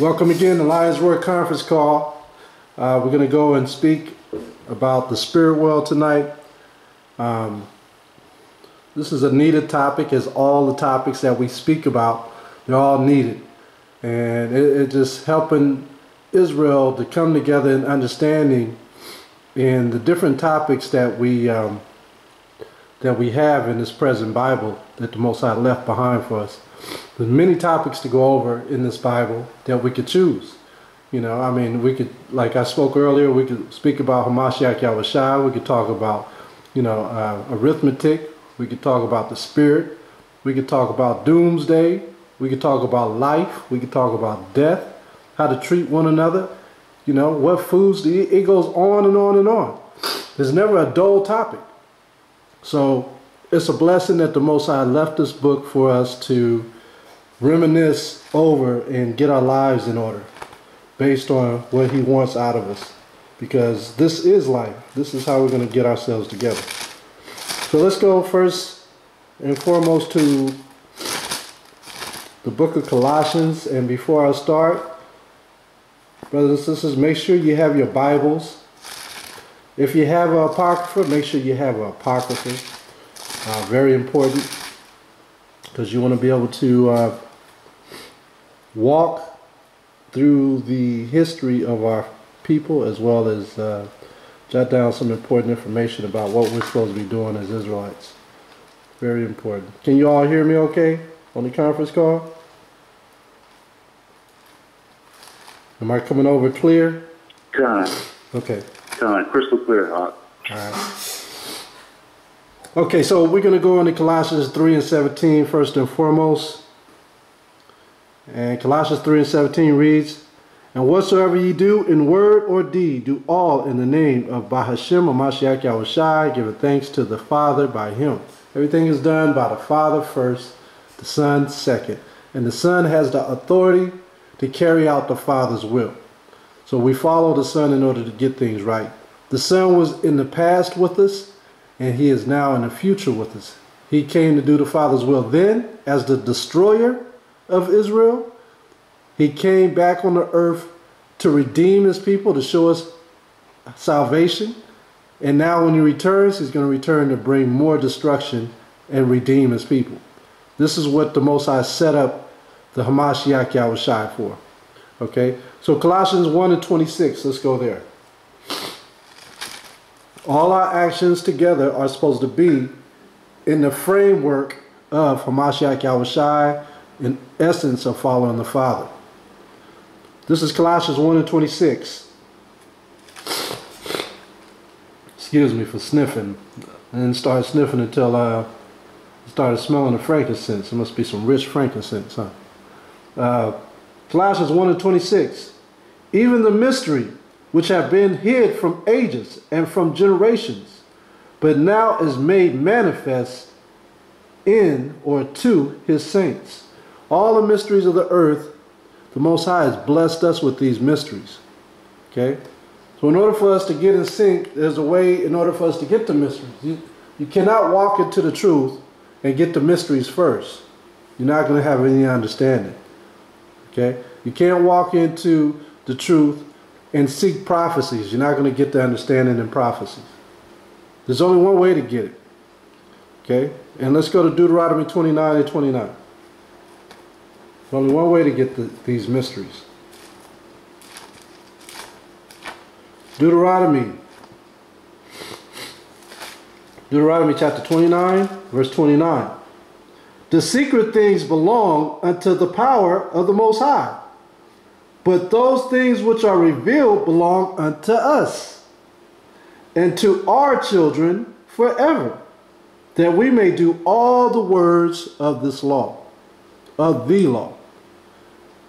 Welcome again to Lionsroar conference call. We're going to go and speak about the spirit world tonight. This is a needed topic, as all the topics that we speak about, they're all needed. And it's just helping Israel to come together in understanding in the different topics that we have in this present Bible that the Most High left behind for us. There's many topics to go over in this Bible that we could choose. You know, I mean, we could, like I spoke earlier, we could speak about Hamashiach Yahushua. We could talk about, you know, arithmetic. We could talk about the spirit. We could talk about doomsday. We could talk about life. We could talk about death, how to treat one another. You know, what foods to eat. It goes on and on and on. There's never a dull topic. So it's a blessing that the Most High left this book for us to reminisce over and get our lives in order based on what He wants out of us. Because this is life. This is how we're going to get ourselves together. So let's go first and foremost to the book of Colossians. And before I start, brothers and sisters, make sure you have your Bibles. If you have an Apocrypha, make sure you have an Apocrypha. Very important, because you want to be able to walk through the history of our people, as well as jot down some important information about what we're supposed to be doing as Israelites. Very important. Can you all hear me okay on the conference call? Am I coming over clear? Time. Okay. Time. Crystal clear, Hawk. All right. Okay, so we're going to go into Colossians 3 and 17 first and foremost. And Colossians 3 and 17 reads, "And whatsoever ye do in word or deed, do all in the name of Bahashem Hamashiach Yahushua, giving thanks to the Father by Him." Everything is done by the Father first, the Son second. And the Son has the authority to carry out the Father's will. So we follow the Son in order to get things right. The Son was in the past with us, and He is now in the future with us. He came to do the Father's will then as the destroyer of Israel. He came back on the earth to redeem His people, to show us salvation. And now when He returns, He's going to return to bring more destruction and redeem His people. This is what the Most High set up the Hamashiach Yahushua for. Okay, so Colossians 1 and 26, let's go there. All our actions together are supposed to be in the framework of Hamashiach Yahushua, in essence of following the Father. This is Colossians 1 and 26. Excuse me for sniffing. I didn't start sniffing until I started smelling the frankincense. It must be some rich frankincense, huh? Colossians 1 and 26. "Even the mystery which have been hid from ages and from generations, but now is made manifest in or to His saints." All the mysteries of the earth, the Most High has blessed us with these mysteries. Okay? So in order for us to get in sync, there's a way in order for us to get the mysteries. You cannot walk into the truth and get the mysteries first. You're not going to have any understanding. Okay? You can't walk into the truth and seek prophecies. You're not going to get the understanding in prophecies. There's only one way to get it. Okay? And let's go to Deuteronomy 29 and 29. There's only one way to get these mysteries. Deuteronomy chapter 29, verse 29. "The secret things belong unto the power of the Most High, but those things which are revealed belong unto us, and to our children forever, that we may do all the words of this law," of the law.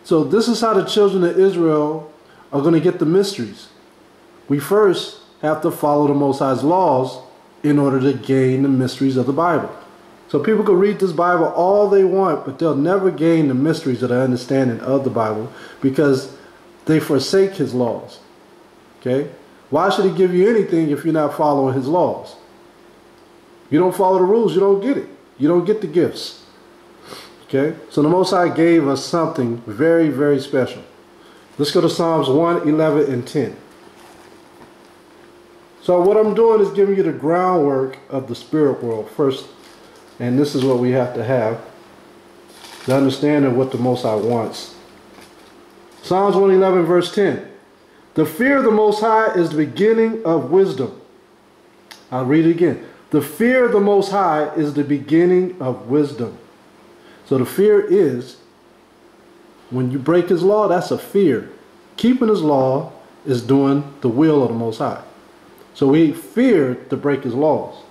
So this is how the children of Israel are going to get the mysteries. We first have to follow the Most High's laws in order to gain the mysteries of the Bible. So people can read this Bible all they want, but they'll never gain the mysteries of the understanding of the Bible because they forsake His laws. Okay? Why should He give you anything if you're not following His laws? You don't follow the rules, you don't get it. You don't get the gifts. Okay? So the Most High gave us something very, very special. Let's go to Psalms 1, 11, and 10. So what I'm doing is giving you the groundwork of the spirit world first. And this is what we have to have. The understanding of what the Most High wants. Psalms 111 verse 10. The fear of the Most High is the beginning of wisdom. I'll read it again. The fear of the Most High is the beginning of wisdom. So the fear is, when you break his law, that's a fear. Keeping his law is doing the will of the Most High. So we fear to break his laws.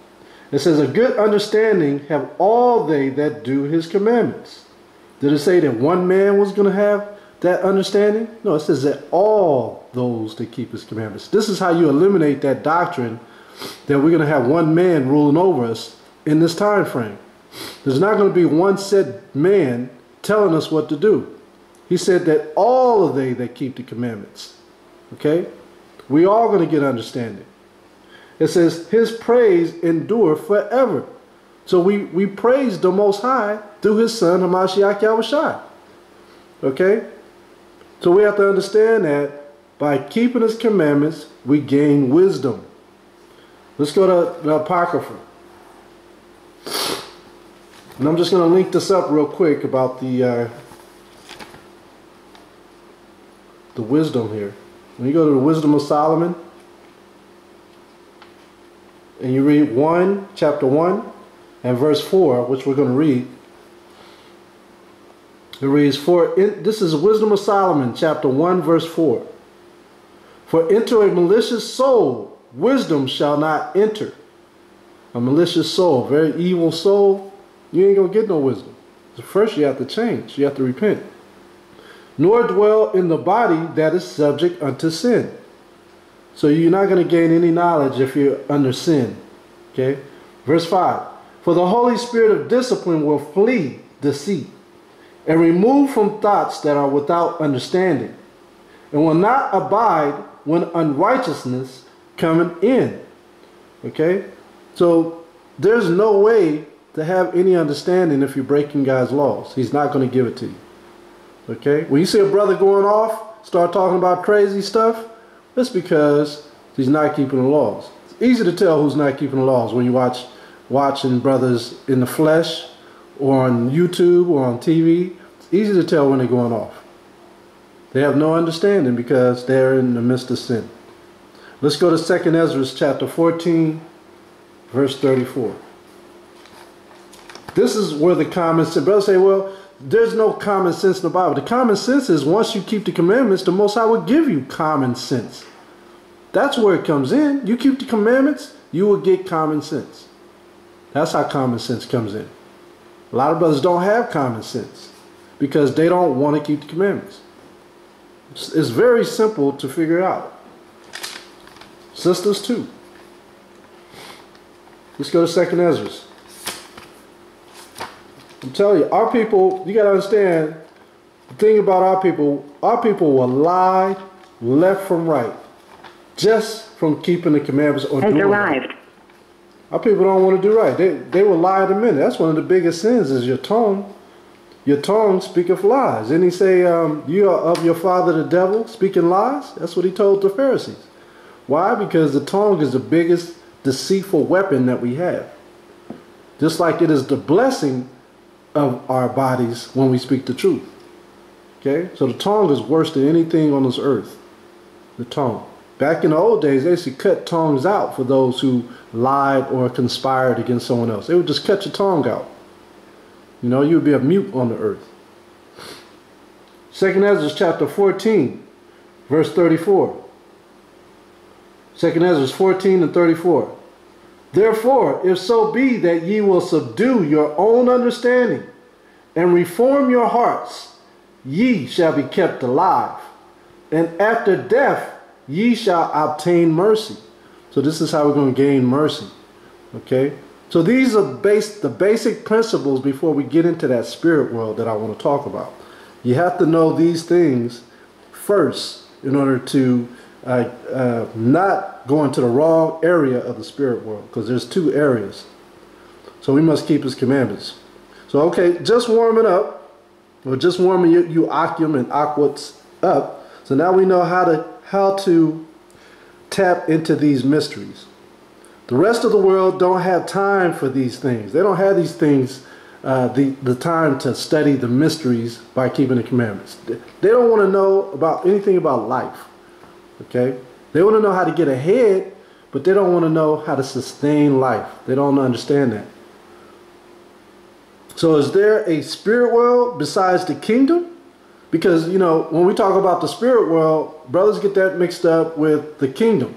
It says, a good understanding have all they that do his commandments. Did it say that one man was going to have that understanding? No, it says that all those that keep his commandments. This is how you eliminate that doctrine that we're going to have one man ruling over us in this time frame. There's not going to be one set man telling us what to do. He said that all of they that keep the commandments. Okay? We are going to get understanding. It says, his praise endure forever. So we praise the Most High through his son, Hamashiach Yahushua. Okay? So we have to understand that by keeping his commandments, we gain wisdom. Let's go to the Apocrypha. And I'm just going to link this up real quick about the wisdom here. When you go to the Wisdom of Solomon, and you read chapter 1 and verse 4, which we're going to read. It reads, this is Wisdom of Solomon, chapter 1, verse 4. For into a malicious soul, wisdom shall not enter. A malicious soul, very evil soul, you ain't going to get no wisdom. So first you have to change. You have to repent. Nor dwell in the body that is subject unto sin. So you're not going to gain any knowledge if you're under sin. Okay? Verse 5. For the Holy Spirit of discipline will flee deceit, and remove from thoughts that are without understanding, and will not abide when unrighteousness cometh in. Okay? So there's no way to have any understanding if you're breaking God's laws. He's not going to give it to you. Okay? When you see a brother going off, start talking about crazy stuff, that's because he's not keeping the laws. It's easy to tell who's not keeping the laws when you watching brothers in the flesh or on YouTube or on TV. It's easy to tell when they're going off. They have no understanding because they're in the midst of sin. Let's go to 2 Ezra chapter 14, verse 34. This is where the common sense, brothers say, well, there's no common sense in the Bible. The common sense is once you keep the commandments, the Most High will give you common sense. That's where it comes in. You keep the commandments, you will get common sense. That's how common sense comes in. A lot of brothers don't have common sense because they don't want to keep the commandments. It's very simple to figure out. Sisters too. Let's go to 2 Ezra. I'm telling you, our people, you got to understand, the thing about our people will lie left from right just from keeping the commandments or doing right. Our people don't want to do right. They will lie in a minute. That's one of the biggest sins is your tongue. Your tongue speaketh lies. Didn't he say, you are of your father the devil, speaking lies? That's what he told the Pharisees. Why? Because the tongue is the biggest deceitful weapon that we have. Just like it is the blessing of our bodies when we speak the truth. Okay? So the tongue is worse than anything on this earth. The tongue. Back in the old days, they used to cut tongues out for those who lied or conspired against someone else. They would just cut your tongue out. You know, you would be a mute on the earth. 2 Ezra chapter 14, verse 34. 2 Ezra 14 and 34. Therefore, if so be that ye will subdue your own understanding and reform your hearts, ye shall be kept alive, and after death ye shall obtain mercy. So this is how we're going to gain mercy. Okay? So these are the basic principles before we get into that spirit world that I want to talk about. You have to know these things first in order to not go into the wrong area of the spirit world, because there's two areas. So we must keep his commandments. So okay, just warming up, or just warming you Akim and Aquats up. So now we know how to tap into these mysteries. The rest of the world don't have time for these things. They don't have these things, the time to study the mysteries by keeping the commandments. They don't want to know about anything about life. Okay? They want to know how to get ahead, but they don't want to know how to sustain life. They don't understand that. So is there a spirit world besides the kingdom? Because, you know, when we talk about the spirit world, brothers get that mixed up with the kingdom,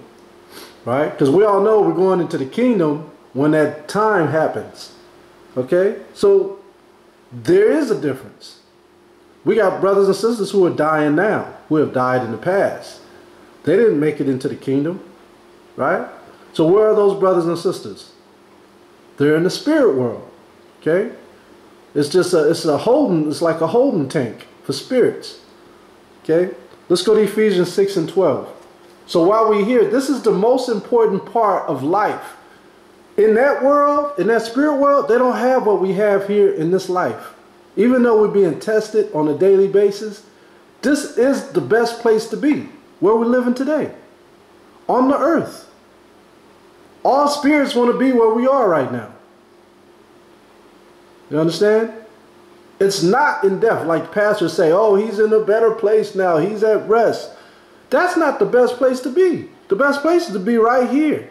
right? Because we all know we're going into the kingdom when that time happens, okay? So there is a difference. We got brothers and sisters who are dying now, who have died in the past. They didn't make it into the kingdom, right? So where are those brothers and sisters? They're in the spirit world, okay? It's just it's like a holding tank for spirits. Okay? Let's go to Ephesians 6 and 12. So while we're here, this is the most important part of life. In that world, in that spirit world, they don't have what we have here in this life. Even though we're being tested on a daily basis, this is the best place to be, where we're living today, on the earth. All spirits want to be where we are right now. You understand? It's not in death, like pastors say, oh, he's in a better place now, he's at rest. That's not the best place to be. The best place is to be right here.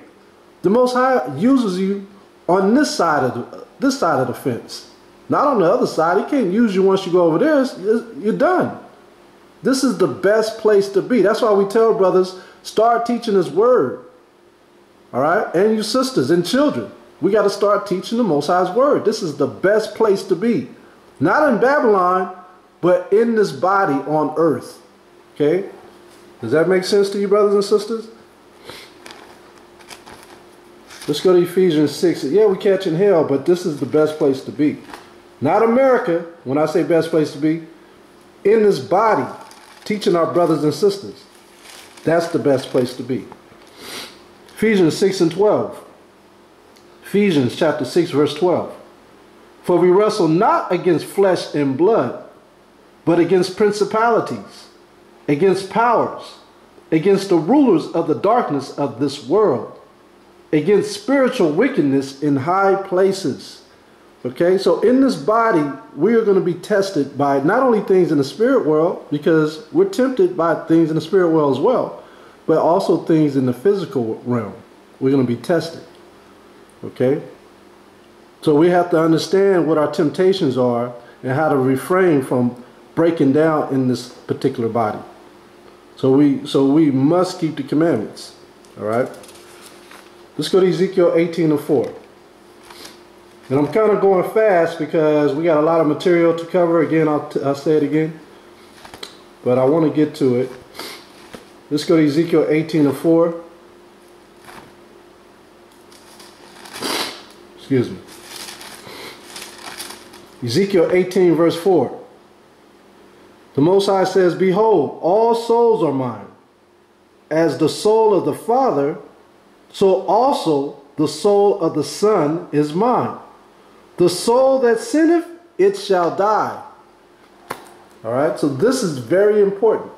The Most High uses you on this side of the fence, not on the other side. He can't use you once you go over there. You're done. This is the best place to be. That's why we tell brothers, start teaching His word. All right? And you sisters and children, we got to start teaching the Most High's word. This is the best place to be. Not in Babylon, but in this body on earth. Okay? Does that make sense to you, brothers and sisters? Let's go to Ephesians 6. Yeah, we're catching hell, but this is the best place to be. Not America, when I say best place to be. In this body, teaching our brothers and sisters. That's the best place to be. Ephesians 6 and 12. Ephesians chapter 6, verse 12. For we wrestle not against flesh and blood, but against principalities, against powers, against the rulers of the darkness of this world, against spiritual wickedness in high places. Okay, so in this body, we are going to be tested by not only things in the spirit world, because we're tempted by things in the spirit world as well, but also things in the physical realm. We're going to be tested. Okay? So we have to understand what our temptations are and how to refrain from breaking down in this particular body. So we must keep the commandments. All right? Let's go to Ezekiel 18 and 4. And I'm kind of going fast because we got a lot of material to cover. Again, I'll say it again. But I want to get to it. Let's go to Ezekiel 18 and 4. Excuse me. Ezekiel 18 verse 4. The Most High says, behold, all souls are mine. As the soul of the Father, so also the soul of the Son is mine. The soul that sinneth, it shall die. All right, so this is very important.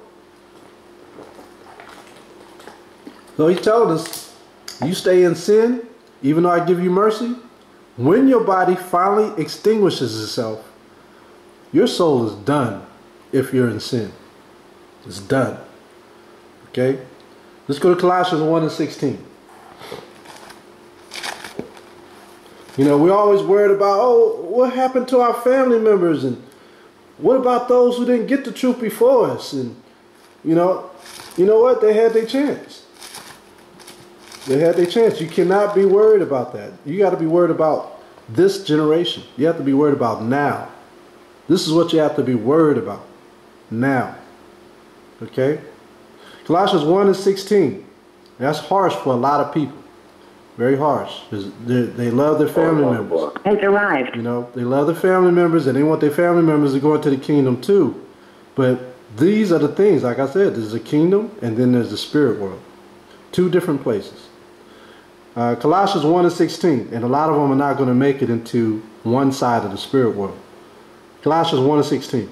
So he's telling us, you stay in sin, even though I give you mercy. When your body finally extinguishes itself, your soul is done if you're in sin. It's done. Okay? Let's go to Colossians 1 and 16. You know, we're always worried about, oh, what happened to our family members? And what about those who didn't get the truth before us? And, you know what? They had their chance. They had their chance. You cannot be worried about that. You got to be worried about this generation. You have to be worried about now. This is what you have to be worried about now. Okay? Colossians 1 and 16. That's harsh for a lot of people. Very harsh. They love their family members. Has arrived. You know, they love their family members and they want their family members to go into the kingdom too. But these are the things, like I said, there's a kingdom and then there's the spirit world. Two different places. Colossians 1 and 16, and a lot of them are not going to make it into one side of the spirit world. Colossians 1 and 16.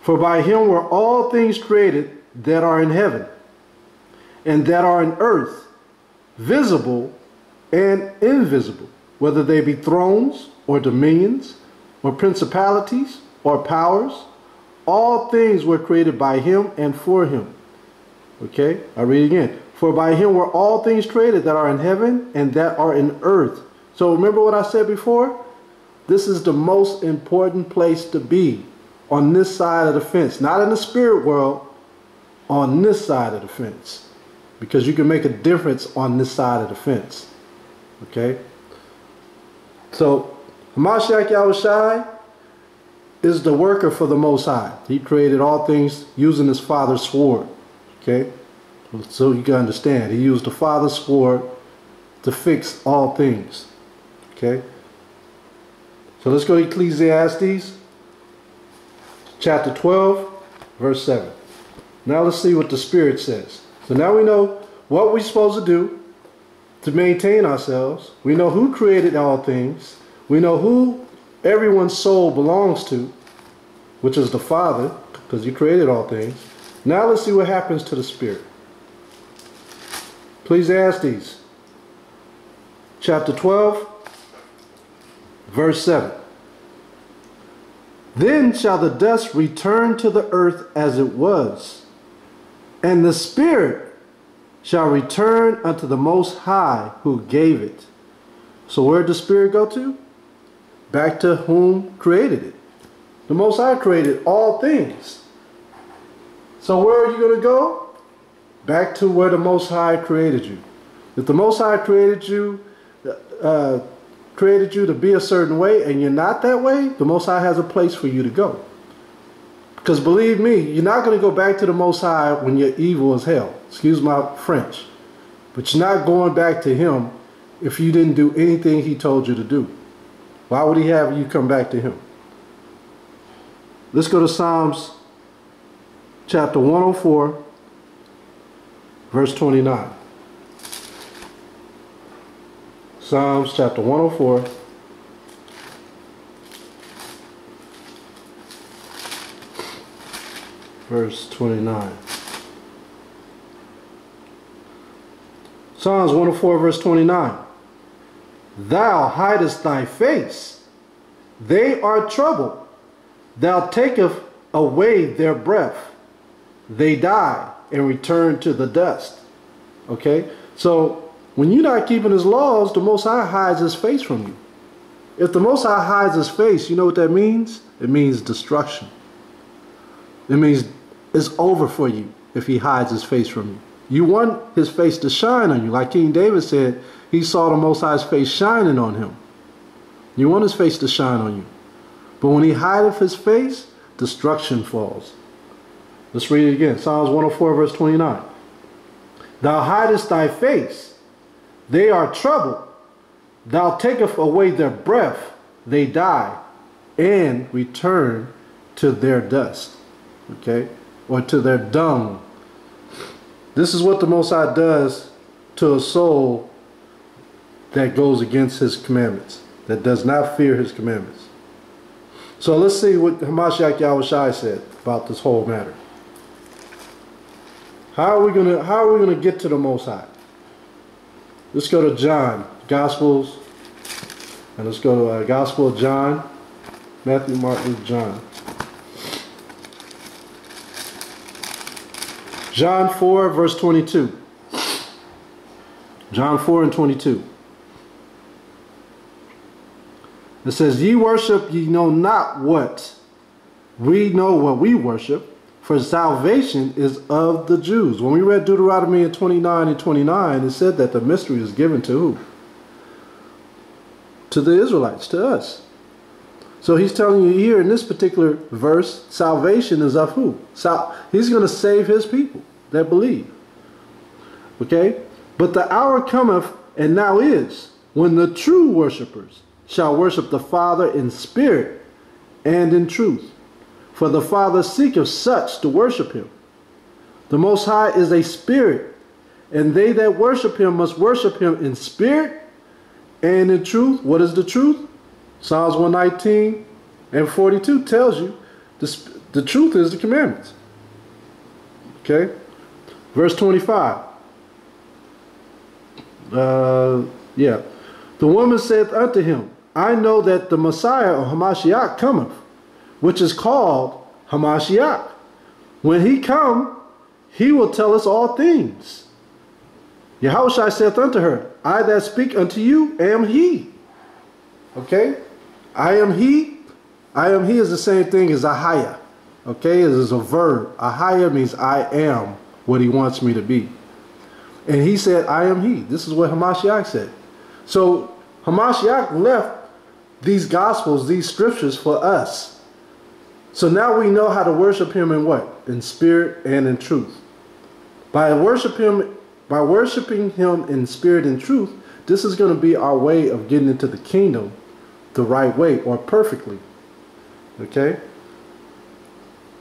For by him were all things created that are in heaven and that are in earth, visible and invisible, whether they be thrones or dominions or principalities or powers. All things were created by him and for him. Okay, I read again. For by him were all things created that are in heaven and that are in earth. So remember what I said before? This is the most important place to be, on this side of the fence. Not in the spirit world, on this side of the fence. Because you can make a difference on this side of the fence. Okay? So, Hamashiach Yahushai is the worker for the Most High. He created all things using his Father's sword. Okay? So you can understand. He used the Father's sword to fix all things. Okay? So let's go to Ecclesiastes chapter 12, verse 7. Now let's see what the Spirit says. So now we know what we're supposed to do to maintain ourselves. We know who created all things. We know who everyone's soul belongs to, which is the Father, because he created all things. Now let's see what happens to the Spirit. Ecclesiastes chapter 12, verse 7. Then shall the dust return to the earth as it was, and the Spirit shall return unto the Most High who gave it. So where did the Spirit go to? Back to whom created it. The Most High created all things. So where are you going to go? Back to where the Most High created you. If the Most High created you to be a certain way and you're not that way, the Most High has a place for you to go. Because believe me, you're not going to go back to the Most High when you're evil as hell. Excuse my French. But you're not going back to him if you didn't do anything he told you to do. Why would he have you come back to him? Let's go to Psalms chapter 104, verse 29. Psalms chapter 104, verse 29. Psalms 104, verse 29. Thou hidest thy face. They are troubled. Thou takest away their breath. They die and return to the dust. Okay? So, when you're not keeping his laws, the Most High hides his face from you. If the Most High hides his face, you know what that means? It means destruction. It means it's over for you if he hides his face from you. You want his face to shine on you. Like King David said, he saw the Most High's face shining on him. You want his face to shine on you. But when he hideth his face, destruction falls. Let's read it again. Psalms 104, verse 29. Thou hidest thy face. They are troubled. Thou takest away their breath. They die and return to their dust. Okay? Or to their dung. This is what the Most High does to a soul that goes against his commandments, that does not fear his commandments. So let's see what Hamashiach Yahushai said about this whole matter. How are we gonna get to the Most High? Let's go to John, Gospels, and let's go to Gospel of John, Matthew, Mark, Luke, John. John 4, verse 22. John 4 and 22. It says, Ye worship, ye know not what. We know what we worship, for salvation is of the Jews. When we read Deuteronomy 29 and 29, it said that the mystery is given to who? To the Israelites, to us. So he's telling you here in this particular verse, salvation is of who? He's going to save his people that believe. Okay? But the hour cometh, and now is, when the true worshipers shall worship the Father in spirit and in truth. For the Father seeketh such to worship him. The Most High is a spirit, and they that worship him must worship him in spirit and in truth. What is the truth? Psalms 119 and 42 tells you the truth is the commandments. Okay. Verse 25. Yeah. The woman said unto him, I know that the Messiah or Hamashiach cometh, which is called Hamashiach. When he come, he will tell us all things. Yahushua saith unto her, I that speak unto you am he. Okay? I am he. I am he is the same thing as Ahaya. Okay? It is a verb. Ahaya means I am what he wants me to be. And he said, I am he. This is what Hamashiach said. So Hamashiach left these gospels, these scriptures for us. So now we know how to worship him in what? In spirit and in truth. By worshiping him in spirit and truth, this is going to be our way of getting into the kingdom the right way or perfectly. Okay?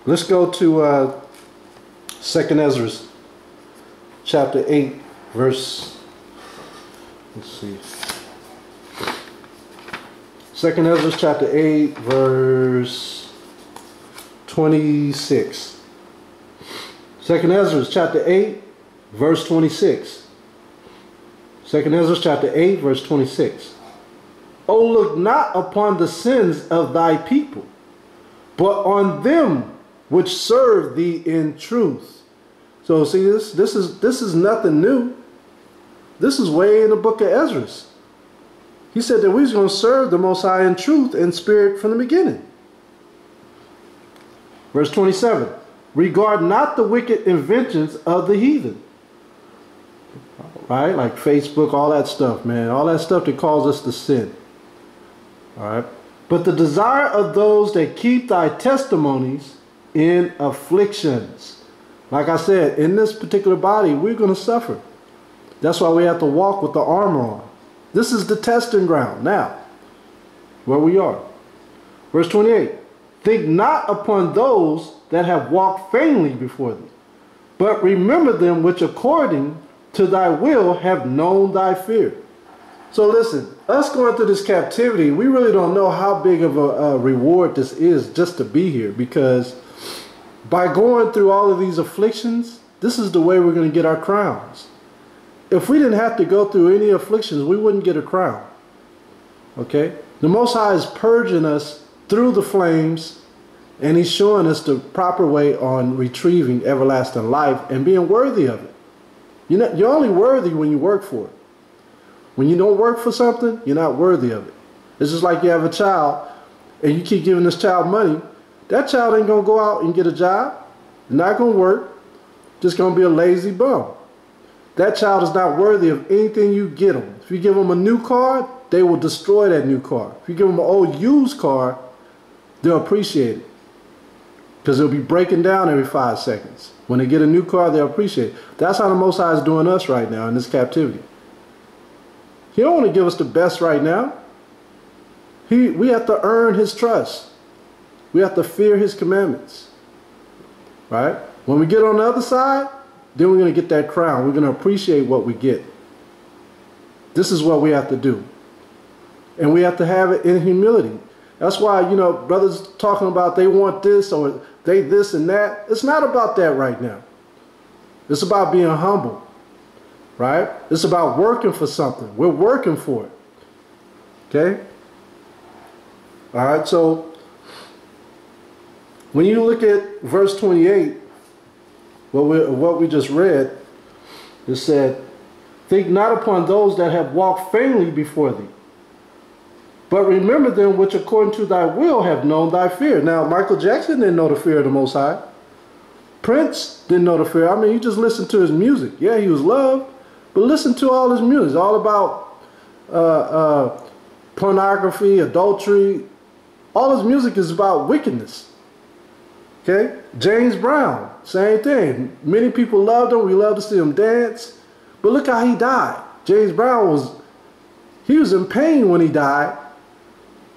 Let's go to 2nd Ezra chapter 8 verse, let's see. 2nd Ezra chapter 8 verse 26. 2nd Ezra chapter 8 verse 26. 2nd Ezra chapter 8 verse 26. O look not upon the sins of thy people, but on them which serve thee in truth. So see, this is nothing new. This is way in the book of Ezra. He said that we was going to serve the Most High in truth and spirit from the beginning. Verse 27. Regard not the wicked inventions of the heathen. Right? Like Facebook, all that stuff, man. All that stuff that calls us to sin. All right? But the desire of those that keep thy testimonies in afflictions. Like I said, in this particular body, we're going to suffer. That's why we have to walk with the armor on. This is the testing ground now, where we are. Verse 28. Think not upon those that have walked vainly before thee, but remember them which according to thy will have known thy fear. So listen, us going through this captivity, we really don't know how big of a reward this is just to be here, because by going through all of these afflictions, this is the way we're going to get our crowns. If we didn't have to go through any afflictions, we wouldn't get a crown. Okay? The Most High is purging us through the flames, and he's showing us the proper way on retrieving everlasting life and being worthy of it. You're only worthy when you work for it. When you don't work for something, you're not worthy of it. It's just like you have a child and you keep giving this child money. That child ain't going to go out and get a job. They're not going to work. Just going to be a lazy bum. That child is not worthy of anything you get them. If you give them a new car, they will destroy that new car. If you give them an old used car, they'll appreciate it, because it'll be breaking down every 5 seconds. When they get a new car, they'll appreciate it. That's how the Most High is doing us right now in this captivity. He don't want to give us the best right now. We have to earn his trust. We have to fear his commandments. Right? When we get on the other side, then we're going to get that crown. We're going to appreciate what we get. This is what we have to do. And we have to have it in humility. That's why, brothers talking about they want this or they this and that. It's not about that right now. It's about being humble. Right? It's about working for something. We're working for it. Okay? All right, so when you look at verse 28, what we just read, it said, think not upon those that have walked vainly before thee, but remember them which according to thy will have known thy fear. Now, Michael Jackson didn't know the fear of the Most High. Prince didn't know the fear. I mean, you just listen to his music. Yeah, he was loved, but listen to all his music. It's all about pornography, adultery. All his music is about wickedness. Okay? James Brown, same thing. Many people loved him. We love to see him dance. But look how he died. James Brown was in pain when he died.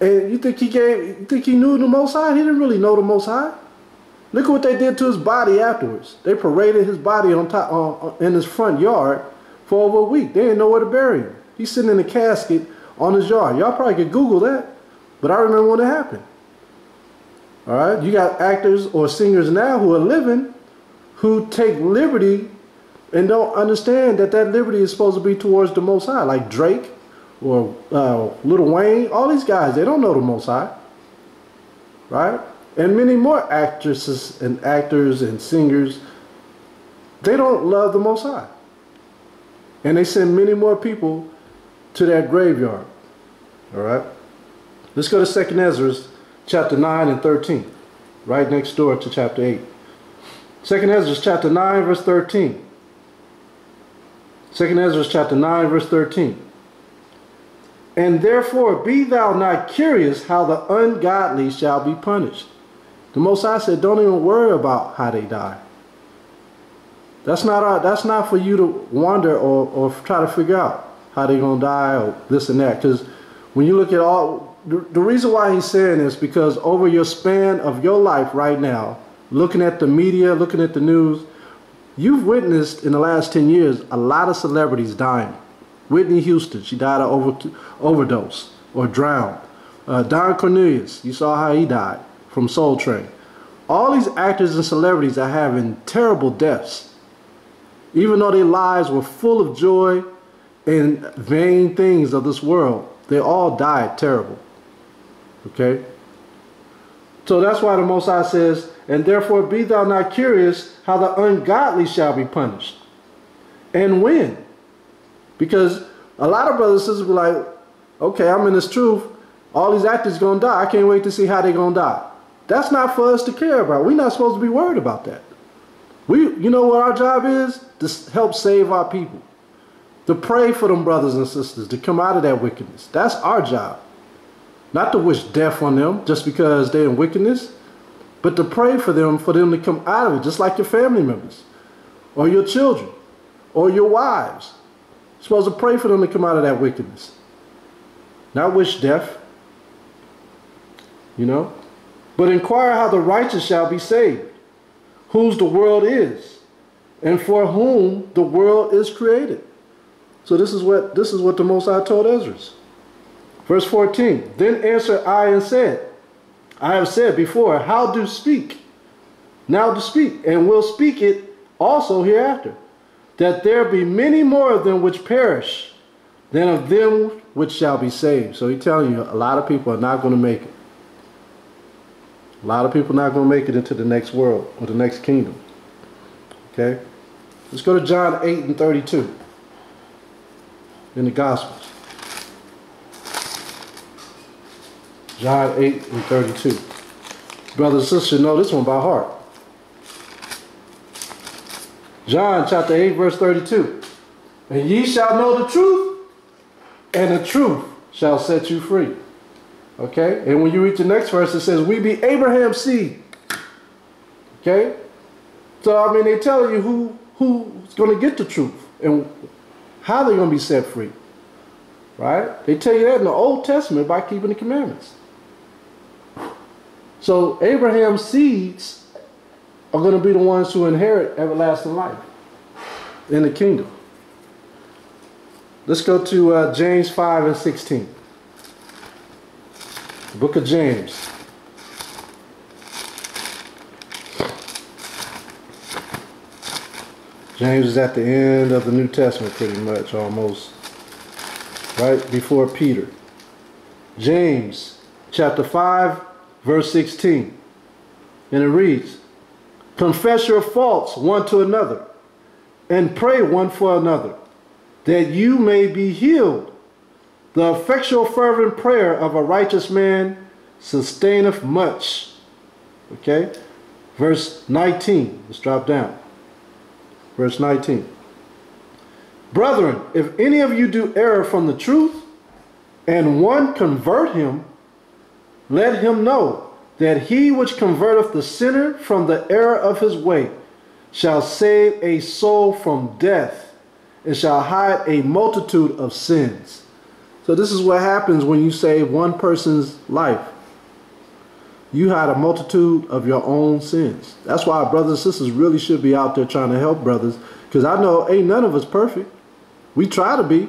And you think he knew the Most High? He didn't really know the Most High. Look at what they did to his body afterwards. They paraded his body on top in his front yard for over a week. They didn't know where to bury him. He's sitting in a casket on his yard. Y'all probably could Google that. But I remember when it happened. All right, you got actors or singers now who are living, who take liberty and don't understand that that liberty is supposed to be towards the Most High, like Drake or Lil Wayne. All these guys, they don't know the Most High, right? And many more actresses and actors and singers, they don't love the Most High. And they send many more people to that graveyard. All right? Let's go to 2nd Ezra chapter 9 and 13. Right next door to chapter 8. 2nd Ezra chapter 9 verse 13. 2nd Ezra chapter 9 verse 13. And therefore be thou not curious how the ungodly shall be punished. The Most High said, don't even worry about how they die. That's not for you to wonder or try to figure out how they're going to die or this and that. Because when you look at all, the reason why he's saying this, because over your span of your life right now, looking at the media, looking at the news, you've witnessed in the last 10 years a lot of celebrities dying. Whitney Houston, she died of overdose or drowned. Don Cornelius, you saw how he died from Soul Train. All these actors and celebrities are having terrible deaths. Even though their lives were full of joy and vain things of this world, they all died terrible. Okay? So that's why the Most High says, and therefore be thou not curious how the ungodly shall be punished. And when? Because a lot of brothers and sisters be like, okay, I'm in this truth. All these actors going to die. I can't wait to see how they're going to die. That's not for us to care about. We're not supposed to be worried about that. You know what our job is? To help save our people. To pray for them brothers and sisters to come out of that wickedness. That's our job. Not to wish death on them just because they're in wickedness, but to pray for them to come out of it, just like your family members or your children or your wives. You're supposed to pray for them to come out of that wickedness. Not wish death, you know. But inquire how the righteous shall be saved, whose the world is, and for whom the world is created. So this is what the Most High told Ezra. Verse 14, then answered I and said, I have said before, how do speak? Now to speak, and will speak it also hereafter, that there be many more of them which perish than of them which shall be saved. So he's telling you, a lot of people are not going to make it. A lot of people are not going to make it into the next world or the next kingdom. Okay? Let's go to John 8 and 32 in the Gospels. John 8 and 32. Brothers and sisters, know this one by heart. John chapter 8 verse 32. And ye shall know the truth, and the truth shall set you free. Okay? And when you read the next verse, it says, we be Abraham's seed. Okay? So, I mean, they tell you who's going to get the truth and how they're going to be set free. Right? They tell you that in the Old Testament by keeping the commandments. So, Abraham's seeds are going to be the ones who inherit everlasting life in the kingdom. Let's go to James 5 and 16. The book of James. James is at the end of the New Testament pretty much, almost. Right before Peter. James chapter 5 verse 16. And it reads, confess your faults one to another, and pray one for another, that you may be healed. The effectual fervent prayer of a righteous man sustaineth much. Okay? Verse 19. Let's drop down. Verse 19. Brethren, if any of you do err from the truth, and one convert him, let him know that he which converteth the sinner from the error of his way shall save a soul from death, and shall hide a multitude of sins. So this is what happens when you save one person's life. You hide a multitude of your own sins. That's why brothers and sisters really should be out there trying to help brothers. Because I know ain't none of us perfect. We try to be.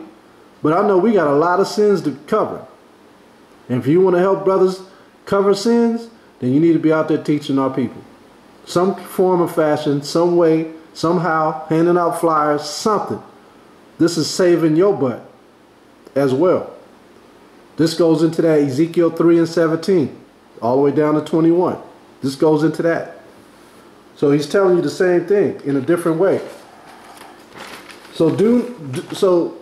But I know we got a lot of sins to cover. And if you want to help brothers cover sins, then you need to be out there teaching our people. some form of fashion, some way, somehow, handing out flyers, something. This is saving your butt as well. This goes into that Ezekiel 3 and 17, all the way down to 21. This goes into that. So he's telling you the same thing in a different way. So do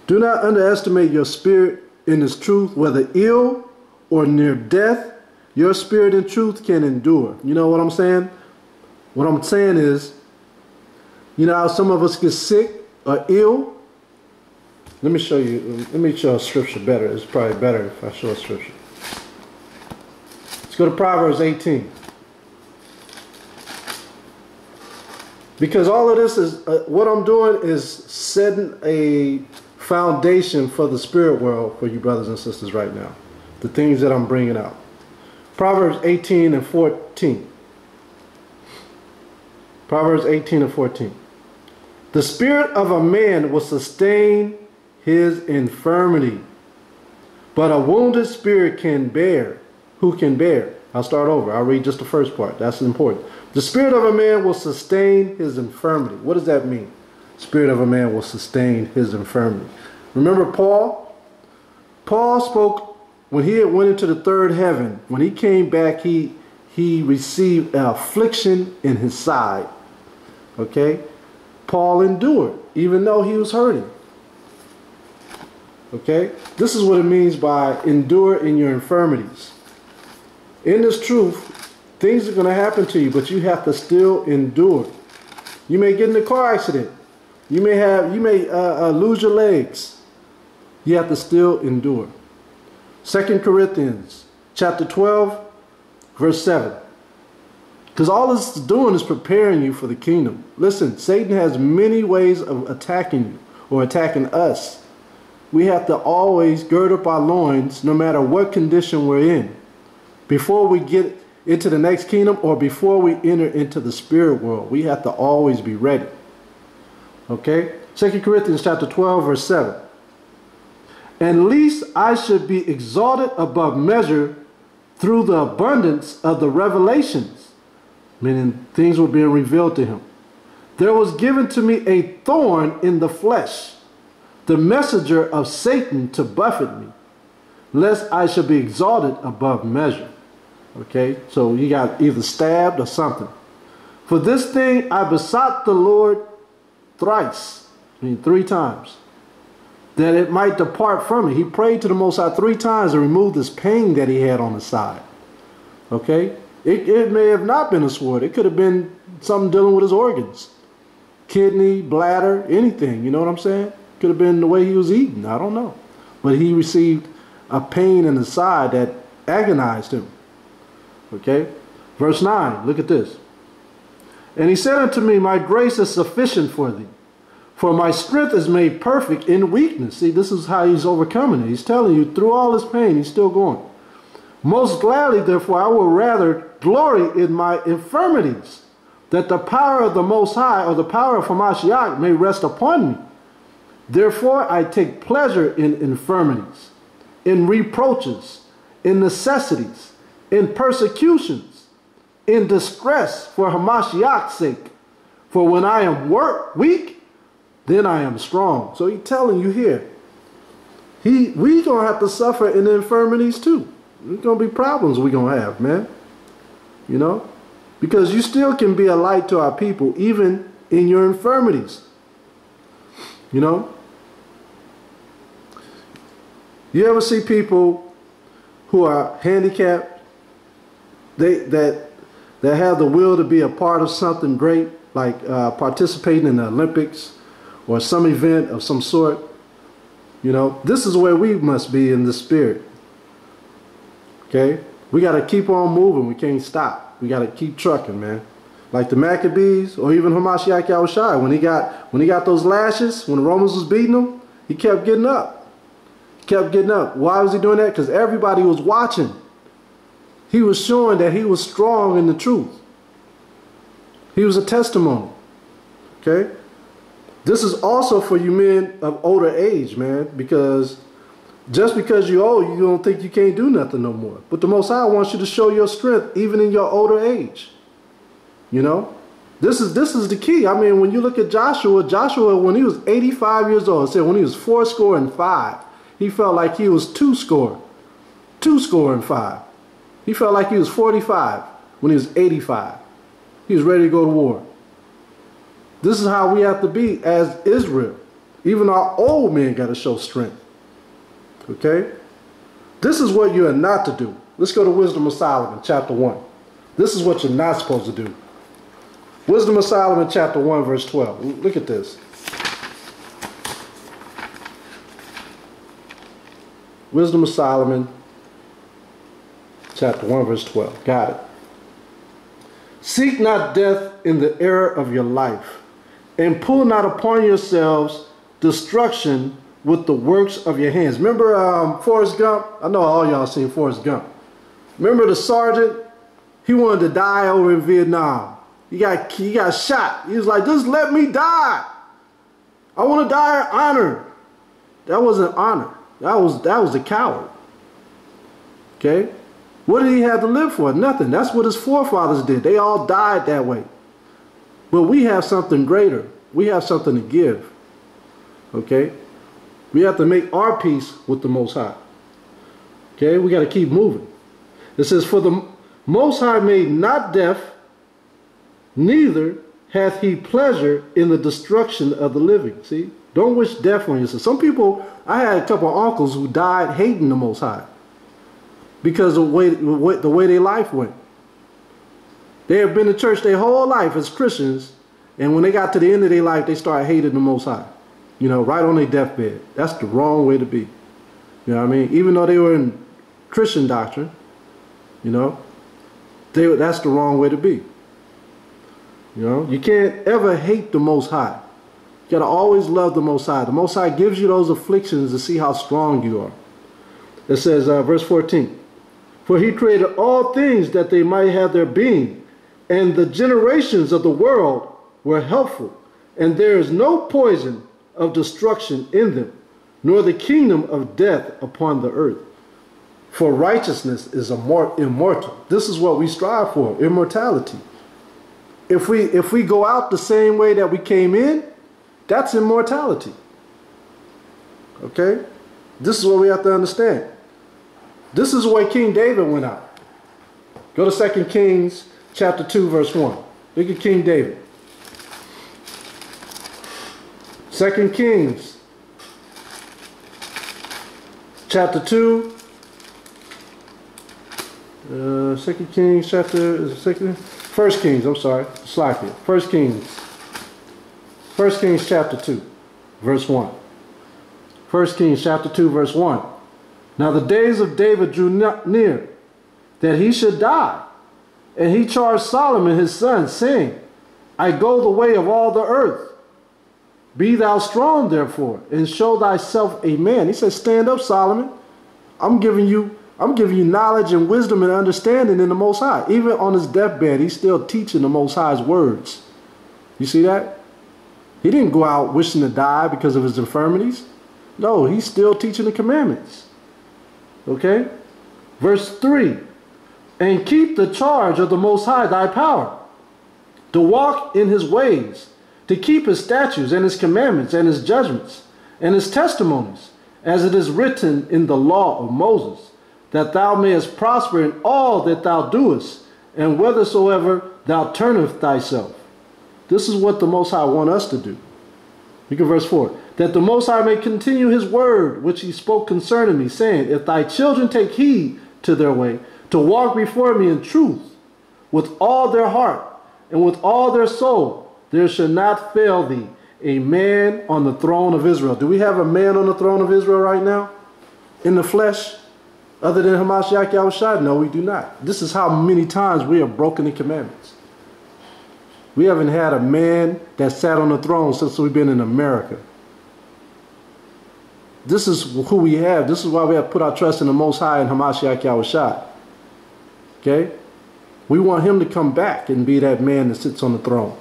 not underestimate your spirit in its truth, whether ill or near death. Your spirit in truth can endure. You know what I'm saying? What I'm saying is, you know how some of us get sick or ill? Let me show you. Let me show a scripture better. It's probably better if I show a scripture. Let's go to Proverbs 18. Because all of this is, what I'm doing is setting a foundation for the spirit world for you brothers and sisters right now. The things that I'm bringing out. Proverbs 18 and 14. Proverbs 18 and 14. The spirit of a man will sustain his infirmity, but a wounded spirit can bear. Who can bear? I'll start over. I'll read just the first part. That's important. The spirit of a man will sustain his infirmity. What does that mean? Spirit of a man will sustain his infirmity. Remember Paul? Paul spoke when he had went into the third heaven. When he came back, he received an affliction in his side. Okay? Paul endured, even though he was hurting. Okay? This is what it means by endure in your infirmities. In this truth, things are going to happen to you, but you have to still endure. You may get in a car accident. You may lose your legs. You have to still endure. 2 Corinthians chapter 12, verse 7. Because all this is doing is preparing you for the kingdom. Listen, Satan has many ways of attacking you or attacking us. We have to always gird up our loins no matter what condition we're in, before we get into the next kingdom or before we enter into the spirit world. We have to always be ready. Okay? 2 Corinthians chapter 12, verse 7. And lest I should be exalted above measure through the abundance of the revelations, meaning things were being revealed to him, there was given to me a thorn in the flesh, the messenger of Satan to buffet me, lest I should be exalted above measure. Okay, so you got either stabbed or something. For this thing I besought the Lord thrice, I mean 3 times, that it might depart from me. He prayed to the Most High 3 times to remove this pain that he had on the side. Okay, it may have not been a sword. It could have been something dealing with his organs, kidney, bladder, anything. You know what I'm saying? Could have been the way he was eating. I don't know, but he received a pain in the side that agonized him. Okay, verse 9, look at this. And he said unto me, my grace is sufficient for thee, for my strength is made perfect in weakness. See, this is how he's overcoming it. He's telling you through all his pain, he's still going. Most gladly, therefore, I will rather glory in my infirmities, that the power of the Most High, or the power of Hamashiach, may rest upon me. Therefore, I take pleasure in infirmities, in reproaches, in necessities, in persecutions, in distress for Hamashiach's sake. For when I am weak, then I am strong. So he's telling you here, we gonna have to suffer in the infirmities too. There's gonna be problems we gonna have, man. You know, because you still can be a light to our people even in your infirmities. You know, you ever see people who are handicapped? That have the will to be a part of something great, like participating in the Olympics or some event of some sort. You know, this is where we must be in the spirit. Okay? We got to keep on moving. We can't stop. We got to keep trucking, man. Like the Maccabees or even Hamashiach Yahushua, when he got those lashes, when the Romans was beating him, he kept getting up. He kept getting up. Why was he doing that? Because everybody was watching. He was showing that he was strong in the truth. He was a testimony. Okay? This is also for you men of older age, man, because just because you're old, you don't think you can't do nothing no more. But the Most High wants you to show your strength even in your older age. You know, this is the key. I mean, when you look at Joshua, when he was 85 years old, it said when he was 85, he felt like he was 25. He felt like he was 45 when he was 85. He was ready to go to war. This is how we have to be as Israel. Even our old men got to show strength. Okay? This is what you are not to do. Let's go to Wisdom of Solomon, chapter 1. This is what you're not supposed to do. Wisdom of Solomon, chapter 1, verse 12. Look at this. Wisdom of Solomon, chapter 1, verse 12. Got it. Seek not death in the era of your life, and pull not upon yourselves destruction with the works of your hands. Remember Forrest Gump? I know all y'all seen Forrest Gump. Remember the sergeant? He wanted to die over in Vietnam. He got shot. He was like, just let me die. I want to die in honor. That wasn't honor. That was a coward. Okay? What did he have to live for? Nothing. That's what his forefathers did. They all died that way. But we have something greater. We have something to give. Okay? We have to make our peace with the Most High. Okay? We got to keep moving. It says, for the Most High made not death, neither hath he pleasure in the destruction of the living. See? Don't wish death on yourself. Some people, I had a couple of uncles who died hating the Most High because of the way their life went. They have been to church their whole life as Christians, and when they got to the end of their life, they started hating the Most High. You know, right on their deathbed. That's the wrong way to be. You know what I mean? Even though they were in Christian doctrine, you know, that's the wrong way to be. You know, you can't ever hate the Most High. You got to always love the Most High. The Most High gives you those afflictions to see how strong you are. It says, verse 14, for he created all things that they might have their being, and the generations of the world were helpful, and there is no poison of destruction in them, nor the kingdom of death upon the earth. For righteousness is immortal. This is what we strive for, immortality. If we go out the same way that we came in, that's immortality. Okay? This is what we have to understand. This is the way King David went out. Go to 2 Kings chapter 2, verse 1. Look at King David. 2 Kings chapter 2. 2 Kings chapter, is it 2? 1 Kings, I'm sorry. Slack it. 1 Kings. 1 Kings chapter 2, verse 1. 1 Kings chapter 2, verse 1. Now the days of David drew near, that he should die. And he charged Solomon his son, saying, I go the way of all the earth. Be thou strong, therefore, and show thyself a man. He says, stand up, Solomon. I'm giving you knowledge and wisdom and understanding in the Most High. Even on his deathbed, he's still teaching the Most High's words. You see that? He didn't go out wishing to die because of his infirmities. No, he's still teaching the commandments. Okay? Verse 3. And keep the charge of the Most High thy power, to walk in his ways, to keep his statutes and his commandments and his judgments and his testimonies, as it is written in the law of Moses, that thou mayest prosper in all that thou doest, and whithersoever thou turnest thyself. This is what the Most High want us to do. Look at verse 4. That the Most High may continue his word, which he spoke concerning me, saying, if thy children take heed to their way, to walk before me in truth, with all their heart, and with all their soul, there shall not fail thee a man on the throne of Israel. Do we have a man on the throne of Israel right now? In the flesh? Other than Hamashiach Yahushua? No, we do not. This is how many times we have broken the commandments. We haven't had a man that sat on the throne since we've been in America. This is who we have. This is why we have put our trust in the Most High and Hamashiach Yahushua. Okay? We want him to come back and be that man that sits on the throne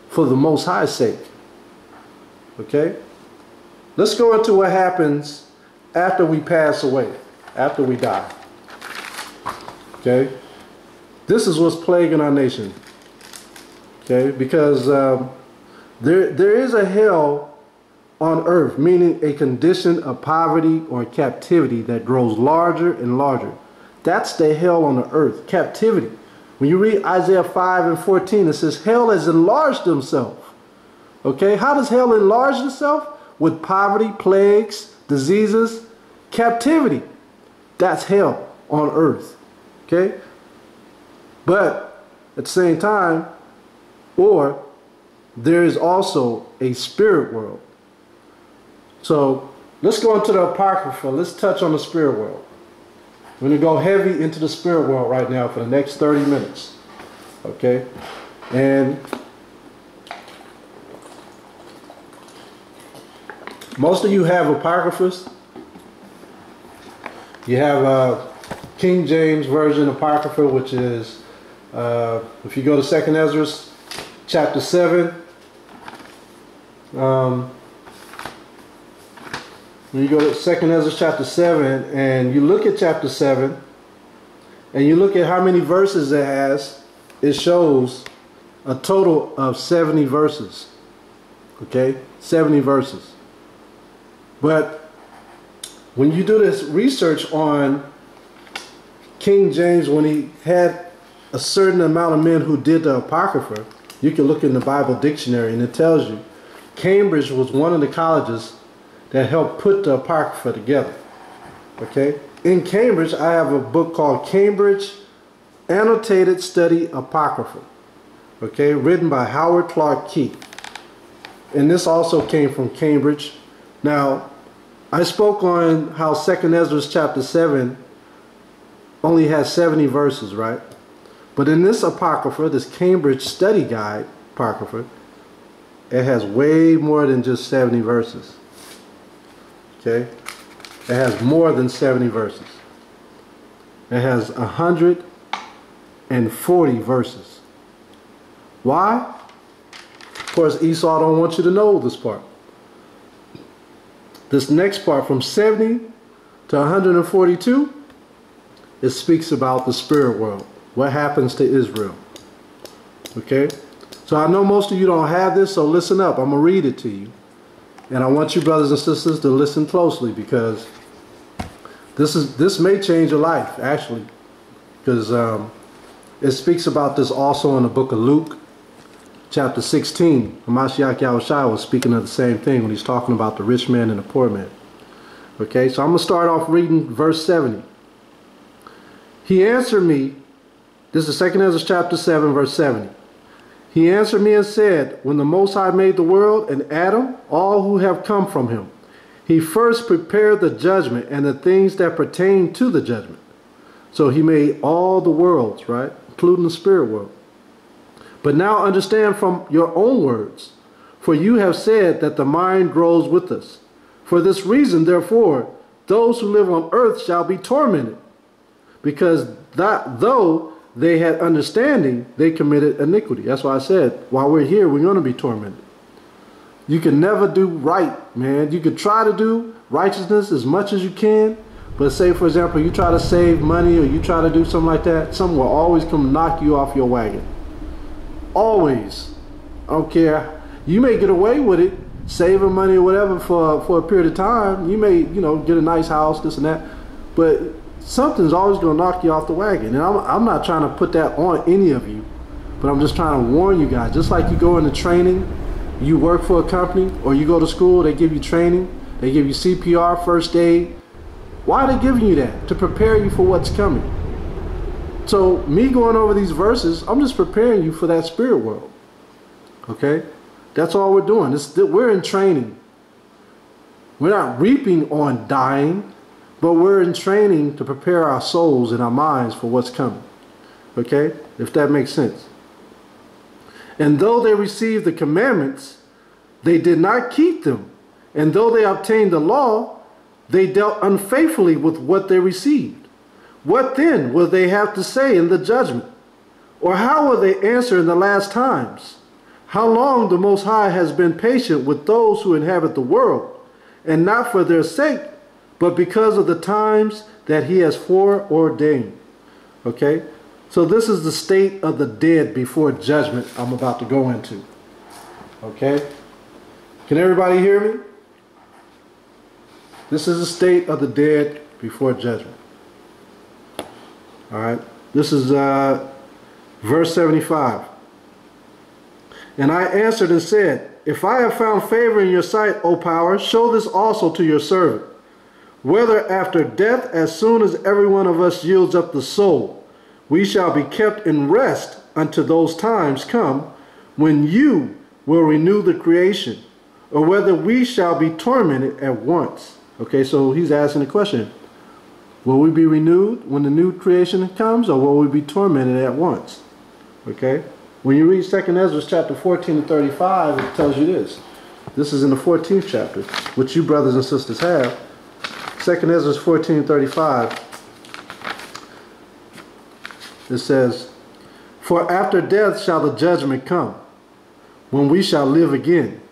for the Most High's sake. Okay? Let's go into what happens after we pass away, after we die. Okay? This is what's plaguing our nation. Okay, because there is a hell on earth, meaning a condition of poverty or captivity that grows larger and larger. That's the hell on the earth, captivity. When you read Isaiah 5:14, it says, hell has enlarged himself. Okay, how does hell enlarge itself? With poverty, plagues, diseases, captivity. That's hell on earth. Okay, but at the same time, or there is also a spirit world. So let's go into the Apocrypha. Let's touch on the spirit world. We're going to go heavy into the spirit world right now for the next 30 minutes. Okay? And most of you have Apocryphas. You have King James Version Apocrypha, which is, if you go to 2nd Ezra chapter 7, when you go to 2nd Ezra chapter 7 and you look at chapter 7 and you look at how many verses it has, it shows a total of 70 verses. Okay, 70 verses. But when you do this research on King James, when he had a certain amount of men who did the Apocrypha, you can look in the Bible dictionary and it tells you Cambridge was one of the colleges that helped put the Apocrypha together. Okay? In Cambridge, I have a book called Cambridge Annotated Study Apocrypha. Okay? Written by Howard Clark Key. And this also came from Cambridge. Now, I spoke on how 2nd Ezra chapter 7 only has 70 verses, right? But in this Apocrypha, this Cambridge Study Guide Apocrypha, it has way more than just 70 verses. Okay? It has more than 70 verses. It has 140 verses. Why? Of course, Esau don't want you to know this part. This next part, from 70 to 142, it speaks about the spirit world. What happens to Israel. Okay? So I know most of you don't have this, so listen up. I'm going to read it to you. And I want you brothers and sisters to listen closely, because this may change your life, actually. Because it speaks about this also in the book of Luke, chapter 16. Hamashiach Yahushua was speaking of the same thing when he's talking about the rich man and the poor man. Okay, so I'm going to start off reading verse 70. He answered me, this is 2nd Ezra chapter 7, verse 70. He answered me and said, when the Most High made the world and Adam, all who have come from him, he first prepared the judgment and the things that pertain to the judgment. So he made all the worlds, right? Including the spirit world. But now understand from your own words, for you have said that the mind grows with us. For this reason, therefore, those who live on earth shall be tormented, because that though they had understanding, they committed iniquity. That's why I said, while we're here, we're going to be tormented. You can never do right, man. You could try to do righteousness as much as you can, but say, for example, you try to save money or you try to do something like that, something will always come knock you off your wagon. Always. I don't care. You may get away with it, saving money or whatever for a period of time. You may, get a nice house, this and that, but something's always going to knock you off the wagon. And I'm not trying to put that on any of you, but I'm just trying to warn you guys. Just like you go into training, you work for a company, or you go to school, they give you training, they give you CPR, first aid. Why are they giving you that? To prepare you for what's coming. So me going over these verses, I'm just preparing you for that spirit world. Okay? That's all we're doing. We're in training. We're not reaping on dying, but we're in training to prepare our souls and our minds for what's coming. Okay? If that makes sense. And though they received the commandments, they did not keep them. And though they obtained the law, they dealt unfaithfully with what they received. What then will they have to say in the judgment? Or how will they answer in the last times? How long the Most High has been patient with those who inhabit the world, and not for their sake, but because of the times that he has foreordained. Okay? So this is the state of the dead before judgment I'm about to go into. Okay? Can everybody hear me? This is the state of the dead before judgment. All right? This is verse 75. And I answered and said, if I have found favor in your sight, O power, show this also to your servant, whether after death, as soon as every one of us yields up the soul, we shall be kept in rest until those times come when you will renew the creation, or whether we shall be tormented at once. Okay, so he's asking the question, will we be renewed when the new creation comes, or will we be tormented at once? Okay, when you read 2 Ezra chapter 14 and 35, it tells you this. This is in the 14th chapter, which you brothers and sisters have. 2 Ezra 14 and 35. It says, for after death shall the judgment come, when we shall live again.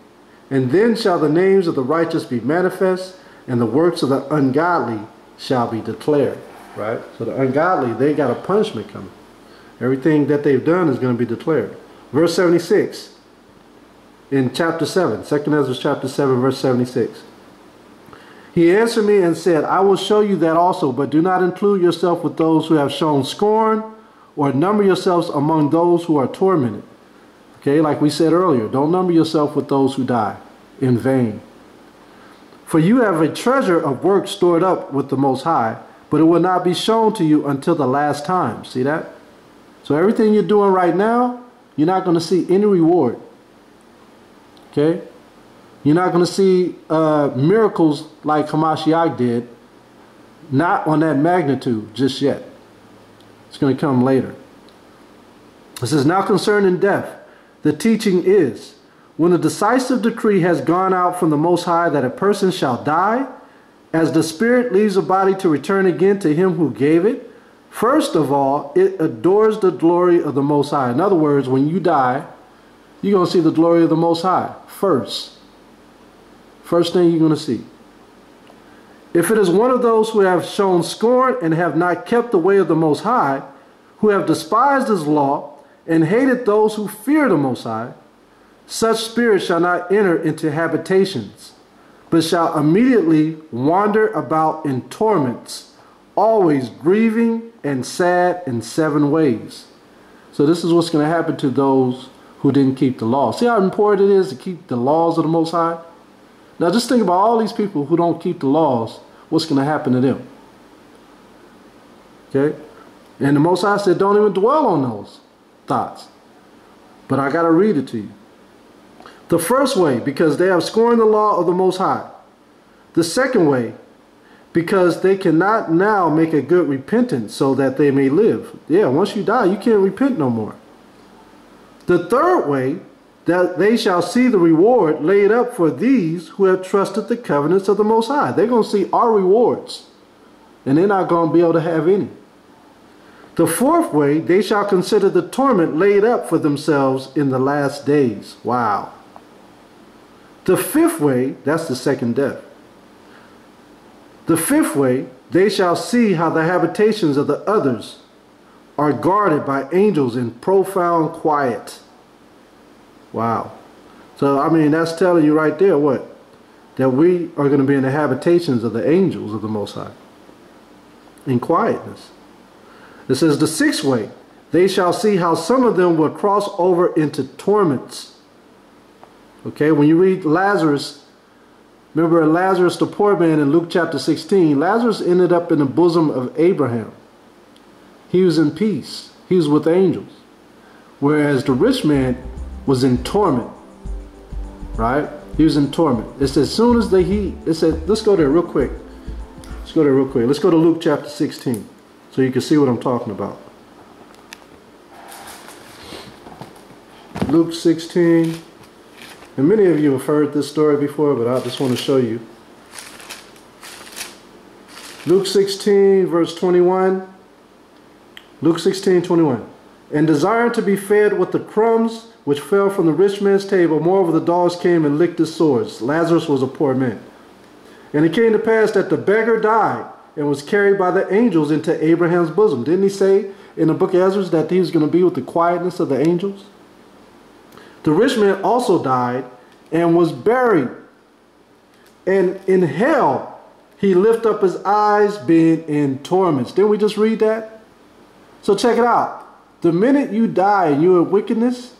And then shall the names of the righteous be manifest, and the works of the ungodly shall be declared. Right? So the ungodly, they got a punishment coming. Everything that they've done is going to be declared. Verse 76 in chapter 7, 2 Ezra chapter 7, verse 76. He answered me and said, I will show you that also, but do not include yourself with those who have shown scorn, or number yourselves among those who are tormented. Okay, like we said earlier, don't number yourself with those who die in vain. For you have a treasure of work stored up with the Most High, but it will not be shown to you until the last time. See that? So everything you're doing right now, you're not going to see any reward. Okay? You're not going to see miracles like Hamashiach did, not on that magnitude just yet. It's going to come later. It says, now concerning death, the teaching is, when a decisive decree has gone out from the Most High that a person shall die, as the spirit leaves a body to return again to him who gave it, first of all, it adores the glory of the Most High. In other words, when you die, you're going to see the glory of the Most High first. First thing you're going to see. If it is one of those who have shown scorn and have not kept the way of the Most High, who have despised his law and hated those who fear the Most High, such spirit shall not enter into habitations, but shall immediately wander about in torments, always grieving and sad in 7 ways. So this is what's going to happen to those who didn't keep the law. See how important it is to keep the laws of the Most High? Now just think about all these people who don't keep the laws, what's going to happen to them. Okay? And the Most High said don't even dwell on those thoughts. But I got to read it to you. The first way, because they have scorned the law of the Most High. The second way, because they cannot now make a good repentance so that they may live. Yeah, once you die, you can't repent no more. The third way, that they shall see the reward laid up for these who have trusted the covenants of the Most High. They're going to see our rewards, and they're not going to be able to have any. The fourth way, they shall consider the torment laid up for themselves in the last days. Wow. The fifth way, that's the second death. The fifth way, they shall see how the habitations of the others are guarded by angels in profound quiet. Wow. So, I mean, that's telling you right there what? That we are going to be in the habitations of the angels of the Most High. In quietness. It says the sixth way, they shall see how some of them will cross over into torments. Okay, when you read Lazarus, remember Lazarus the poor man in Luke chapter 16, Lazarus ended up in the bosom of Abraham. He was in peace. He was with angels. Whereas the rich man was in torment. Right? He was in torment. It says as soon as it said, let's go there real quick. Let's go there real quick. Let's go to Luke chapter 16 so you can see what I'm talking about. Luke 16. And many of you have heard this story before, but I just want to show you. Luke 16, verse 21. Luke 16, 21. And desiring to be fed with the crumbs which fell from the rich man's table, moreover the dogs came and licked his sores. Lazarus was a poor man. And it came to pass that the beggar died and was carried by the angels into Abraham's bosom. Didn't he say in the book of Ezra that he was going to be with the quietness of the angels? The rich man also died and was buried. And in hell he lifted up his eyes, being in torments. Didn't we just read that? So check it out. The minute you die and you're in wickedness,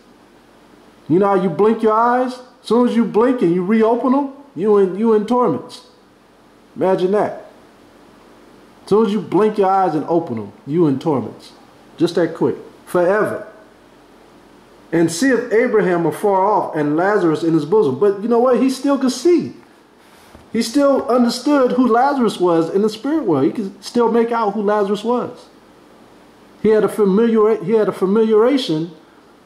you know how you blink your eyes? As soon as you blink and you reopen them, you in torments. Imagine that. As soon as you blink your eyes and open them, you in torments. Just that quick. Forever. And seeth Abraham afar off and Lazarus in his bosom. But you know what? He still could see. He still understood who Lazarus was in the spirit world. He could still make out who Lazarus was. He had a familiarization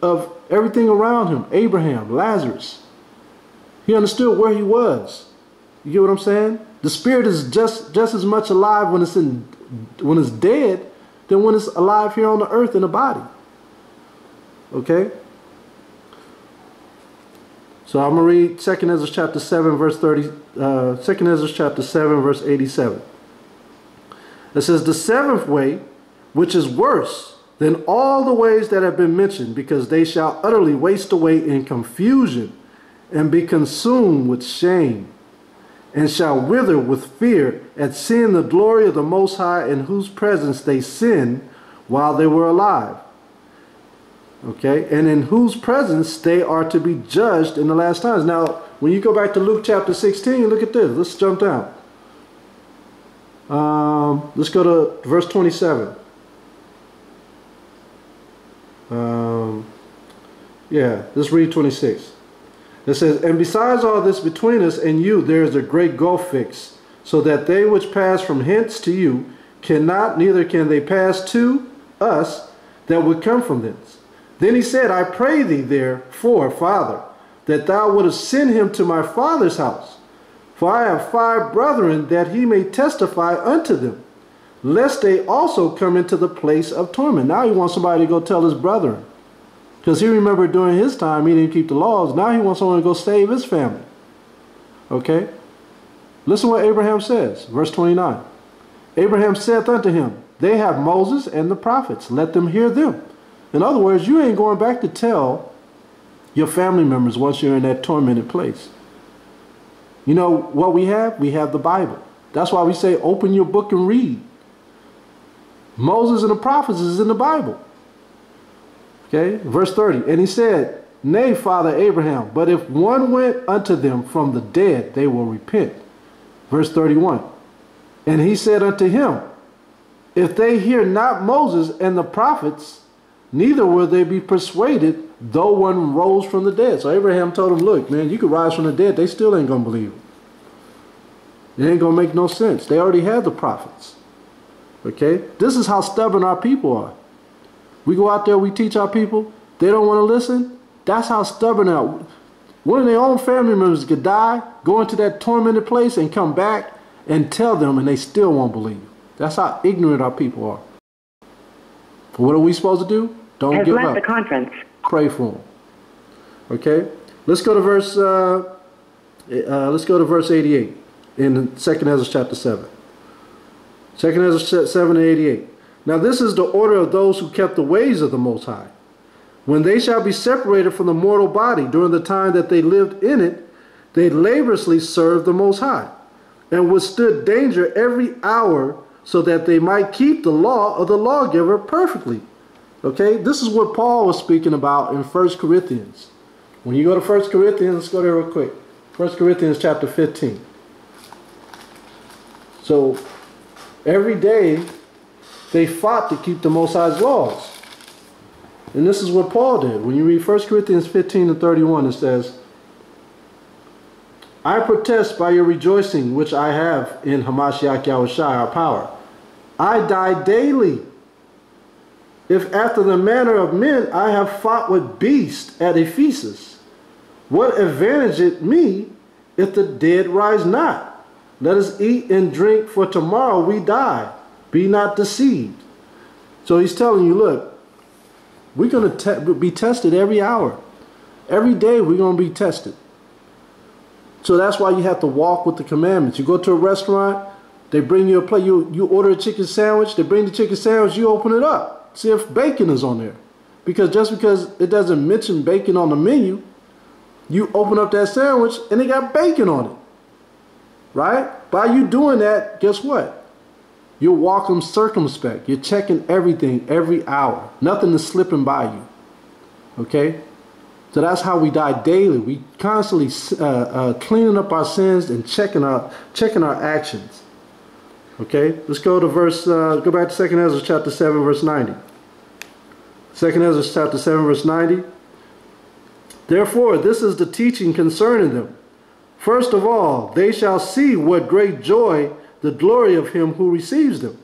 of everything around him. Abraham, Lazarus. He understood where he was. You get what I'm saying? The spirit is just as much alive when it's dead than when it's alive here on the earth in the body. Okay? So I'm going to read 2 Ezra chapter 7 verse 30, 2 Ezra chapter 7 verse 87. It says, the seventh way, which is worse than all the ways that have been mentioned, because they shall utterly waste away in confusion and be consumed with shame, and shall wither with fear at seeing the glory of the Most High, in whose presence they sinned while they were alive. Okay, and in whose presence they are to be judged in the last times. Now, when you go back to Luke chapter 16, look at this. Let's jump down. Let's go to verse 27. Let's read 26. It says, and besides all this, between us and you there is a great gulf fixed, so that they which pass from hence to you cannot, neither can they pass to us that would come from thence. Then he said, I pray thee therefore, Father, that thou wouldest send him to my father's house. For I have 5 brethren, that he may testify unto them, lest they also come into the place of torment. Now he wants somebody to go tell his brethren. Because he remembered during his time he didn't keep the laws. Now he wants someone to go save his family. Okay? Listen what Abraham says. Verse 29. Abraham saith unto him, they have Moses and the prophets. Let them hear them. In other words, you ain't going back to tell your family members once you're in that tormented place. You know what we have? We have the Bible. That's why we say open your book and read. Moses and the prophets is in the Bible. Okay, verse 30. And he said, nay, Father Abraham, but if one went unto them from the dead, they will repent. Verse 31. And he said unto him, if they hear not Moses and the prophets, neither will they be persuaded, though one rose from the dead. So Abraham told him, look, man, you could rise from the dead. They still ain't going to believe it. It ain't going to make no sense. They already had the prophets. Okay? This is how stubborn our people are. We go out there, we teach our people. They don't want to listen. That's how stubborn they are. One of their own family members could die, go into that tormented place, and come back and tell them, and they still won't believe. That's how ignorant our people are. What are we supposed to do? Don't give up. The conference. Pray for them. Okay? Let's go to verse 88 in 2 Ezra chapter 7. 2 Ezra 7 and 88. Now this is the order of those who kept the ways of the Most High. When they shall be separated from the mortal body during the time that they lived in it, they laboriously served the Most High, and withstood danger every hour, so that they might keep the law of the lawgiver perfectly. Okay, this is what Paul was speaking about in 1 Corinthians. When you go to 1 Corinthians, let's go there real quick. 1 Corinthians chapter 15. So every day they fought to keep the Most High's laws. And this is what Paul did. When you read 1 Corinthians 15 and 31, it says, I protest by your rejoicing which I have in Hamashiach Yahushua our power. I die daily. If after the manner of men I have fought with beasts at Ephesus, what advantage it me if the dead rise not? Let us eat and drink, for tomorrow we die. Be not deceived. So he's telling you, look, we're going to be tested every hour. Every day we're going to be tested. So that's why you have to walk with the commandments. You go to a restaurant, They bring you a plate. You order a chicken sandwich. They bring the chicken sandwich. You open it up. See if bacon is on there. Because just because it doesn't mention bacon on the menu, you open up that sandwich and it got bacon on it. Right? By you doing that, guess what? You're walking circumspect. You're checking everything every hour. Nothing is slipping by you. Okay? So that's how we die daily. We constantly cleaning up our sins and checking our actions. Okay? Let's go to go back to 2 Ezra chapter 7, verse 90. 2 Ezra chapter 7, verse 90. Therefore, this is the teaching concerning them. First of all, they shall see what great joy the glory of him who receives them.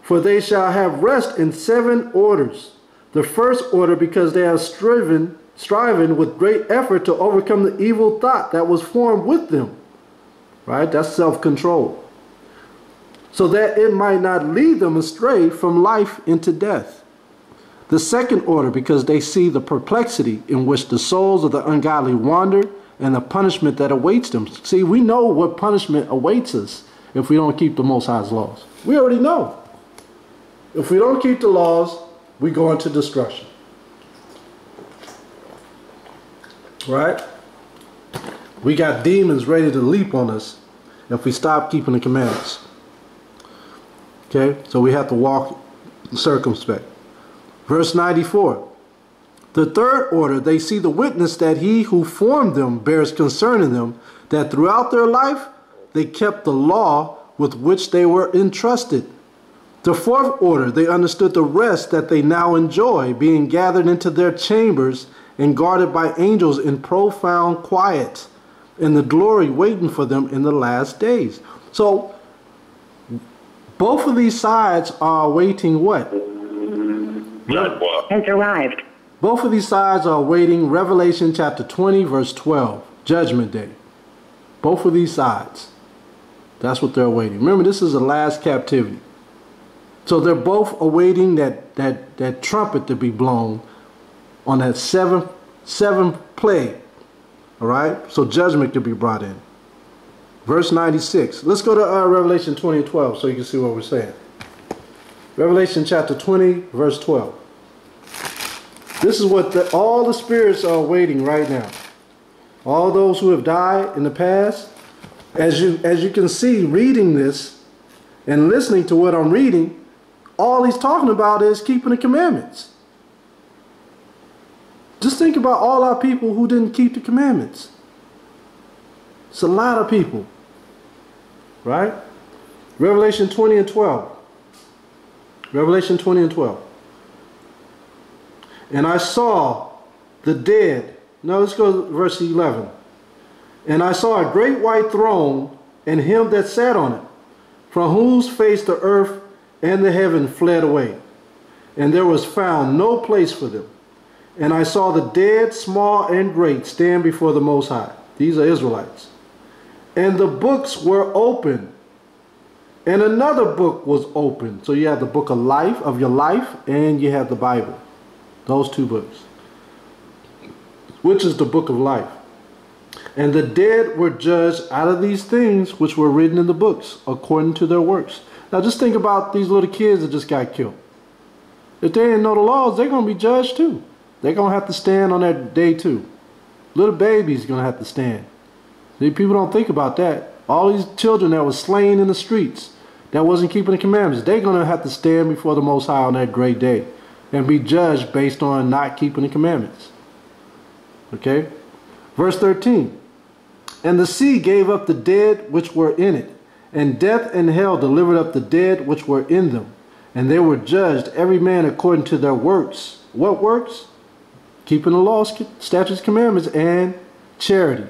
For they shall have rest in 7 orders. The first order, because they have striving with great effort to overcome the evil thought that was formed with them. Right? That's self-control. So that it might not lead them astray from life into death. The second order, because they see the perplexity in which the souls of the ungodly wander and the punishment that awaits them. See, we know what punishment awaits us if we don't keep the Most High's laws. We already know. If we don't keep the laws, we go into destruction. Right? We got demons ready to leap on us if we stop keeping the commandments. Okay? So we have to walk circumspect. Verse 94. The third order, they see the witness that he who formed them bears concerning them, that throughout their life they kept the law with which they were entrusted. The fourth order, they understood the rest that they now enjoy, being gathered into their chambers and guarded by angels in profound quiet, and the glory waiting for them in the last days. So, both of these sides are awaiting what? Has arrived. Both of these sides are awaiting Revelation chapter 20, verse 12, Judgment Day. Both of these sides. That's what they're awaiting. Remember, this is the last captivity. So they're both awaiting that trumpet to be blown on that seventh plague. All right? So judgment to be brought in. Verse 96. Let's go to Revelation 20 and 12 so you can see what we're saying. Revelation chapter 20, verse 12. This is what all the spirits are awaiting right now. All those who have died in the past. As you can see, reading this and listening to what I'm reading, all he's talking about is keeping the commandments. Just think about all our people who didn't keep the commandments. It's a lot of people. Right? Revelation 20 and 12. Revelation 20 and 12. And I saw the dead. Now let's go to verse 11. And I saw a great white throne and him that sat on it, from whose face the earth and the heaven fled away. And there was found no place for them. And I saw the dead, small and great, stand before the Most High. These are Israelites. And the books were open. And another book was open. So you have the book of life, of your life, and you have the Bible. Those two books. Which is the book of life. And the dead were judged out of these things which were written in the books, according to their works. Now just think about these little kids that just got killed. If they didn't know the laws, they're going to be judged too. They're going to have to stand on that day too. Little babies going to have to stand. See, people don't think about that. All these children that were slain in the streets, that wasn't keeping the commandments, they're going to have to stand before the Most High on that great day and be judged based on not keeping the commandments. Okay? Verse 13. And the sea gave up the dead which were in it, and death and hell delivered up the dead which were in them. And they were judged, every man according to their works. What works? Keeping the laws, statutes, commandments, and charity.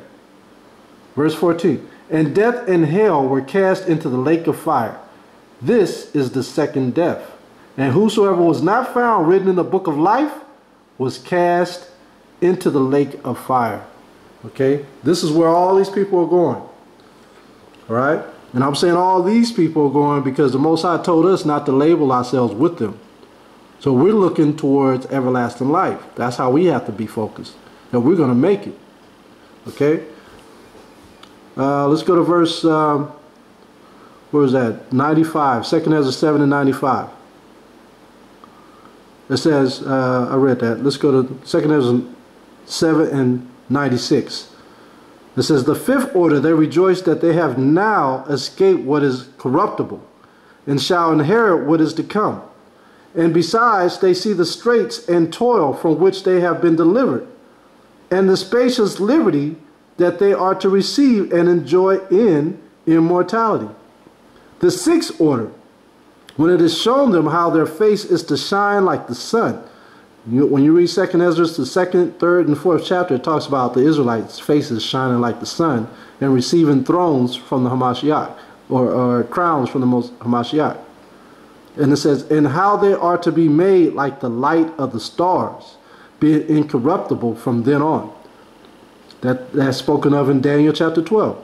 Verse 14. And death and hell were cast into the lake of fire. This is the second death. And whosoever was not found written in the book of life was cast into the lake of fire. Okay? This is where all these people are going. All right? And I'm saying all these people are going because the Most High told us not to label ourselves with them. So we're looking towards everlasting life. That's how we have to be focused. That we're going to make it. Okay? Let's go to verse where's that? 95. Second Ezra 7 and 95. It says, I read that. Let's go to Second Ezra 7 and 96. It says, the fifth order, they rejoice that they have now escaped what is corruptible, and shall inherit what is to come. And besides, they see the straits and toil from which they have been delivered, and the spacious liberty that they are to receive and enjoy in immortality. The sixth order, when it is shown them how their face is to shine like the sun. When you read 2nd Ezra, the 2nd, 3rd, and 4th chapter, it talks about the Israelites' faces shining like the sun and receiving thrones from the Hamashiach, or crowns from the most Hamashiach. And it says, and how they are to be made like the light of the stars, being incorruptible from then on. That's spoken of in Daniel chapter 12.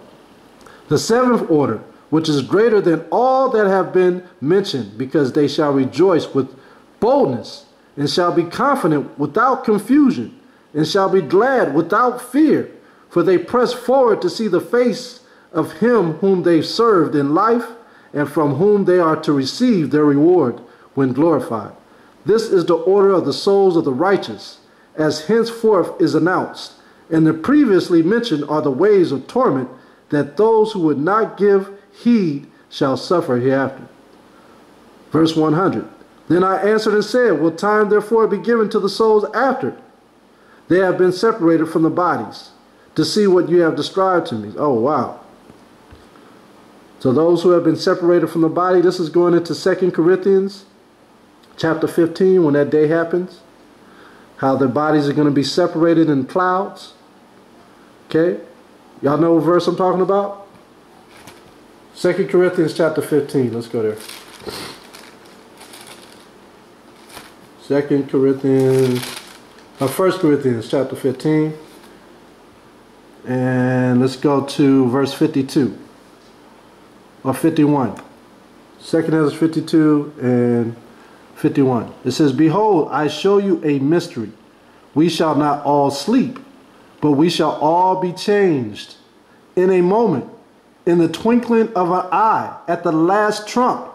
The seventh order, which is greater than all that have been mentioned, because they shall rejoice with boldness, and shall be confident without confusion, and shall be glad without fear, for they press forward to see the face of him whom they served in life, and from whom they are to receive their reward when glorified. This is the order of the souls of the righteous, as henceforth is announced. And the previously mentioned are the ways of torment, that those who would not give heed shall suffer hereafter. Verse 100. Then I answered and said, will time therefore be given to the souls after they have been separated from the bodies, to see what you have described to me? Oh, wow. So those who have been separated from the body, this is going into 2 Corinthians chapter 15, when that day happens, how their bodies are going to be separated in clouds. Okay? Y'all know what verse I'm talking about? 2 Corinthians chapter 15. Let's go there. 1 Corinthians chapter 15. And let's go to verse 52. Or 51. 2nd Ezra 52 and 51. It says, behold, I show you a mystery. We shall not all sleep, but we shall all be changed in a moment, in the twinkling of an eye, at the last trump.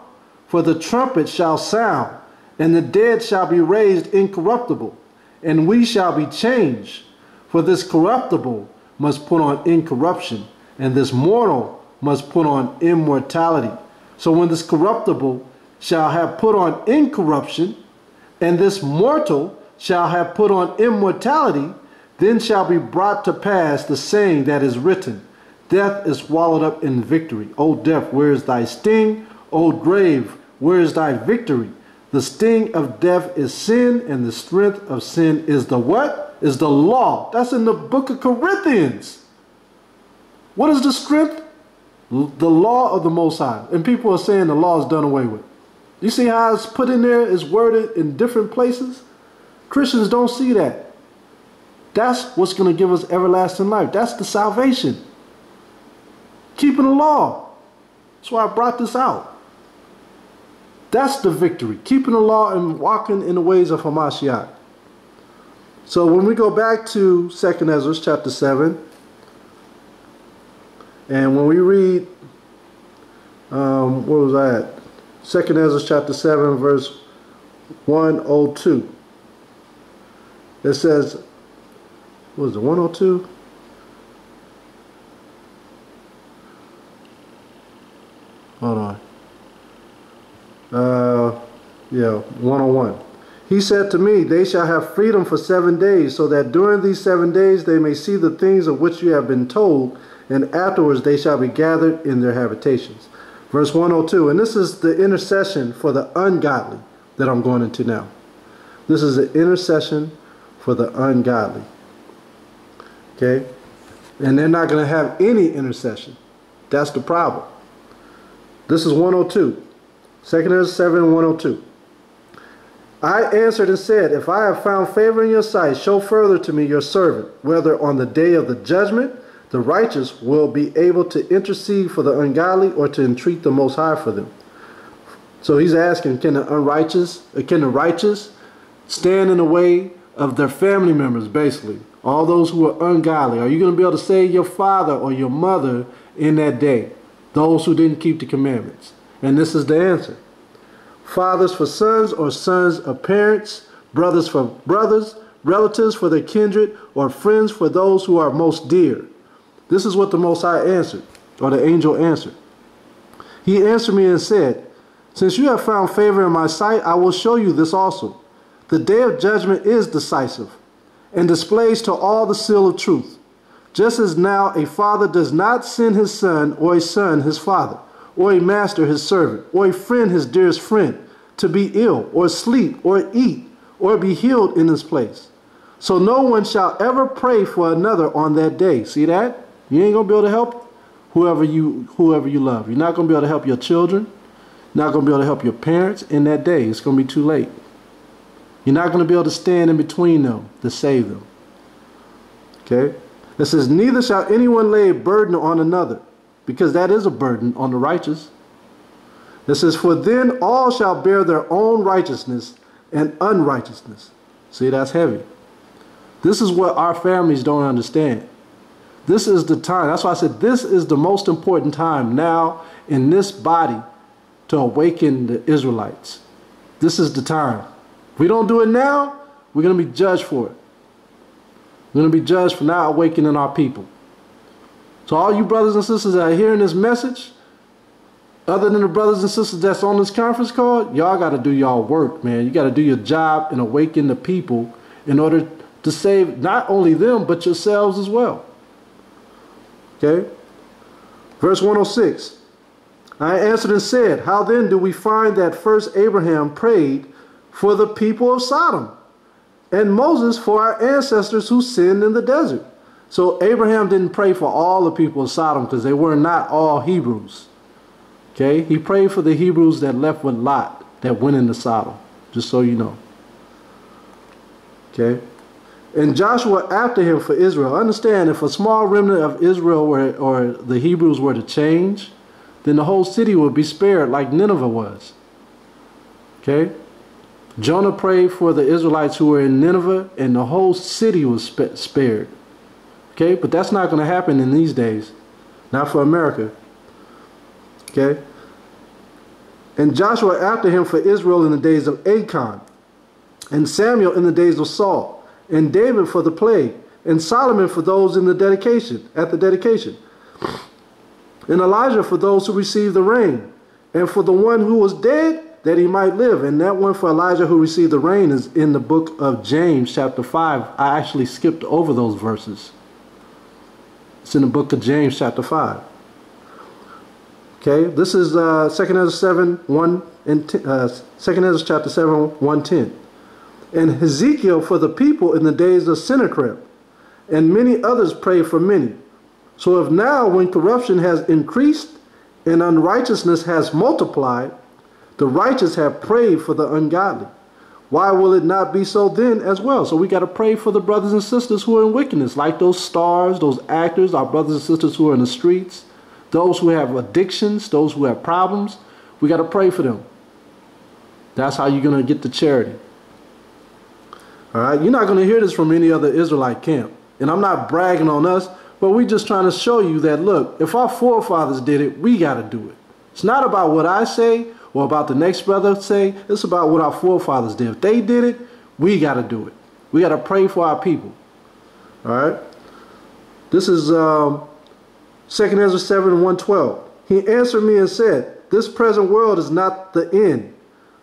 For the trumpet shall sound, and the dead shall be raised incorruptible, and we shall be changed. For this corruptible must put on incorruption, and this mortal must put on immortality. So when this corruptible shall have put on incorruption, and this mortal shall have put on immortality, then shall be brought to pass the saying that is written, death is swallowed up in victory. O death, where is thy sting? O grave, where is thy victory? The sting of death is sin, and the strength of sin is the what? Is the law. That's in the book of Corinthians. What is the strength? The law of the Most High. And people are saying the law is done away with. You see how it's put in there, it's worded in different places? Christians don't see that. That's what's going to give us everlasting life. That's the salvation. Keeping the law. That's why I brought this out. That's the victory. Keeping the law and walking in the ways of Hamashiach. So when we go back to 2nd Ezra chapter 7, and when we read, where was I at? 2nd Ezra chapter 7, verse 102. It says, what was it, 102? Hold on. Yeah, 101. He said to me, they shall have freedom for 7 days, so that during these 7 days they may see the things of which you have been told, and afterwards they shall be gathered in their habitations. Verse 102, and this is the intercession for the ungodly that I'm going into now. This is the intercession for the ungodly. Okay? And they're not going to have any intercession. That's the problem. This is 102. 2nd Ezra 7, 102. I answered and said, if I have found favor in your sight, show further to me your servant, whether on the day of the judgment the righteous will be able to intercede for the ungodly, or to entreat the Most High for them. So he's asking, can the righteous stand in the way of their family members, basically? All those who are ungodly. Are you going to be able to save your father or your mother in that day? Those who didn't keep the commandments. And this is the answer. Fathers for sons, or sons of parents, brothers for brothers, relatives for their kindred, or friends for those who are most dear. This is what the Most High answered, or the angel answered. He answered me and said, since you have found favor in my sight, I will show you this also. The day of judgment is decisive, and displays to all the seal of truth. Just as now a father does not send his son, or a son his father, or a master his servant, or a friend his dearest friend, to be ill, or sleep, or eat, or be healed in his place. So no one shall ever pray for another on that day. See that? You ain't gonna be able to help whoever you love. You're not gonna be able to help your children. You're not gonna be able to help your parents in that day. It's gonna be too late. You're not gonna be able to stand in between them to save them. Okay? It says, neither shall anyone lay a burden on another, because that is a burden on the righteous. It says, for then all shall bear their own righteousness and unrighteousness. See, that's heavy. This is what our families don't understand. This is the time. That's why I said this is the most important time now in this body to awaken the Israelites. This is the time. If we don't do it now, we're going to be judged for it. We're going to be judged for not awakening our people. So all you brothers and sisters that are hearing this message, other than the brothers and sisters that's on this conference call, y'all got to do y'all work, man. You got to do your job and awaken the people in order to save not only them, but yourselves as well. Okay? Verse 106. I answered and said, how then do we find that first Abraham prayed for the people of Sodom, and Moses for our ancestors who sinned in the desert? So Abraham didn't pray for all the people of Sodom because they were not all Hebrews. Okay? He prayed for the Hebrews that left with Lot, that went into Sodom, just so you know. Okay? And Joshua after him for Israel. Understand, if a small remnant of Israel or the Hebrews were to change, then the whole city would be spared like Nineveh was. Okay? Jonah prayed for the Israelites who were in Nineveh, and the whole city was spared. Okay? But that's not going to happen in these days. Not for America. Okay? And Joshua after him for Israel in the days of Achan, and Samuel in the days of Saul, and David for the plague, and Solomon for those in the dedication, at the dedication, and Elijah for those who received the rain, and for the one who was dead, that he might live. And that one for Elijah who received the rain is in the book of James chapter 5. I actually skipped over those verses. It's in the book of James chapter 5. Okay, this is 2 Ezra 7, 1 and 2 Ezra chapter 7, 1:10. And Ezekiel for the people in the days of Sennacherib, and many others prayed for many. So if now, when corruption has increased and unrighteousness has multiplied, the righteous have prayed for the ungodly, why will it not be so then as well? So we got to pray for the brothers and sisters who are in wickedness, like those stars, those actors, our brothers and sisters who are in the streets, those who have addictions, those who have problems. We got to pray for them. That's how you're going to get the charity. All right, you're not going to hear this from any other Israelite camp. And I'm not bragging on us, but we're just trying to show you that, look, if our forefathers did it, we got to do it. It's not about what I say or about the next brother say. It's about what our forefathers did. If they did it, we got to do it. We got to pray for our people. All right. This is 2 Ezra 7, 1:12. He answered me and said, this present world is not the end.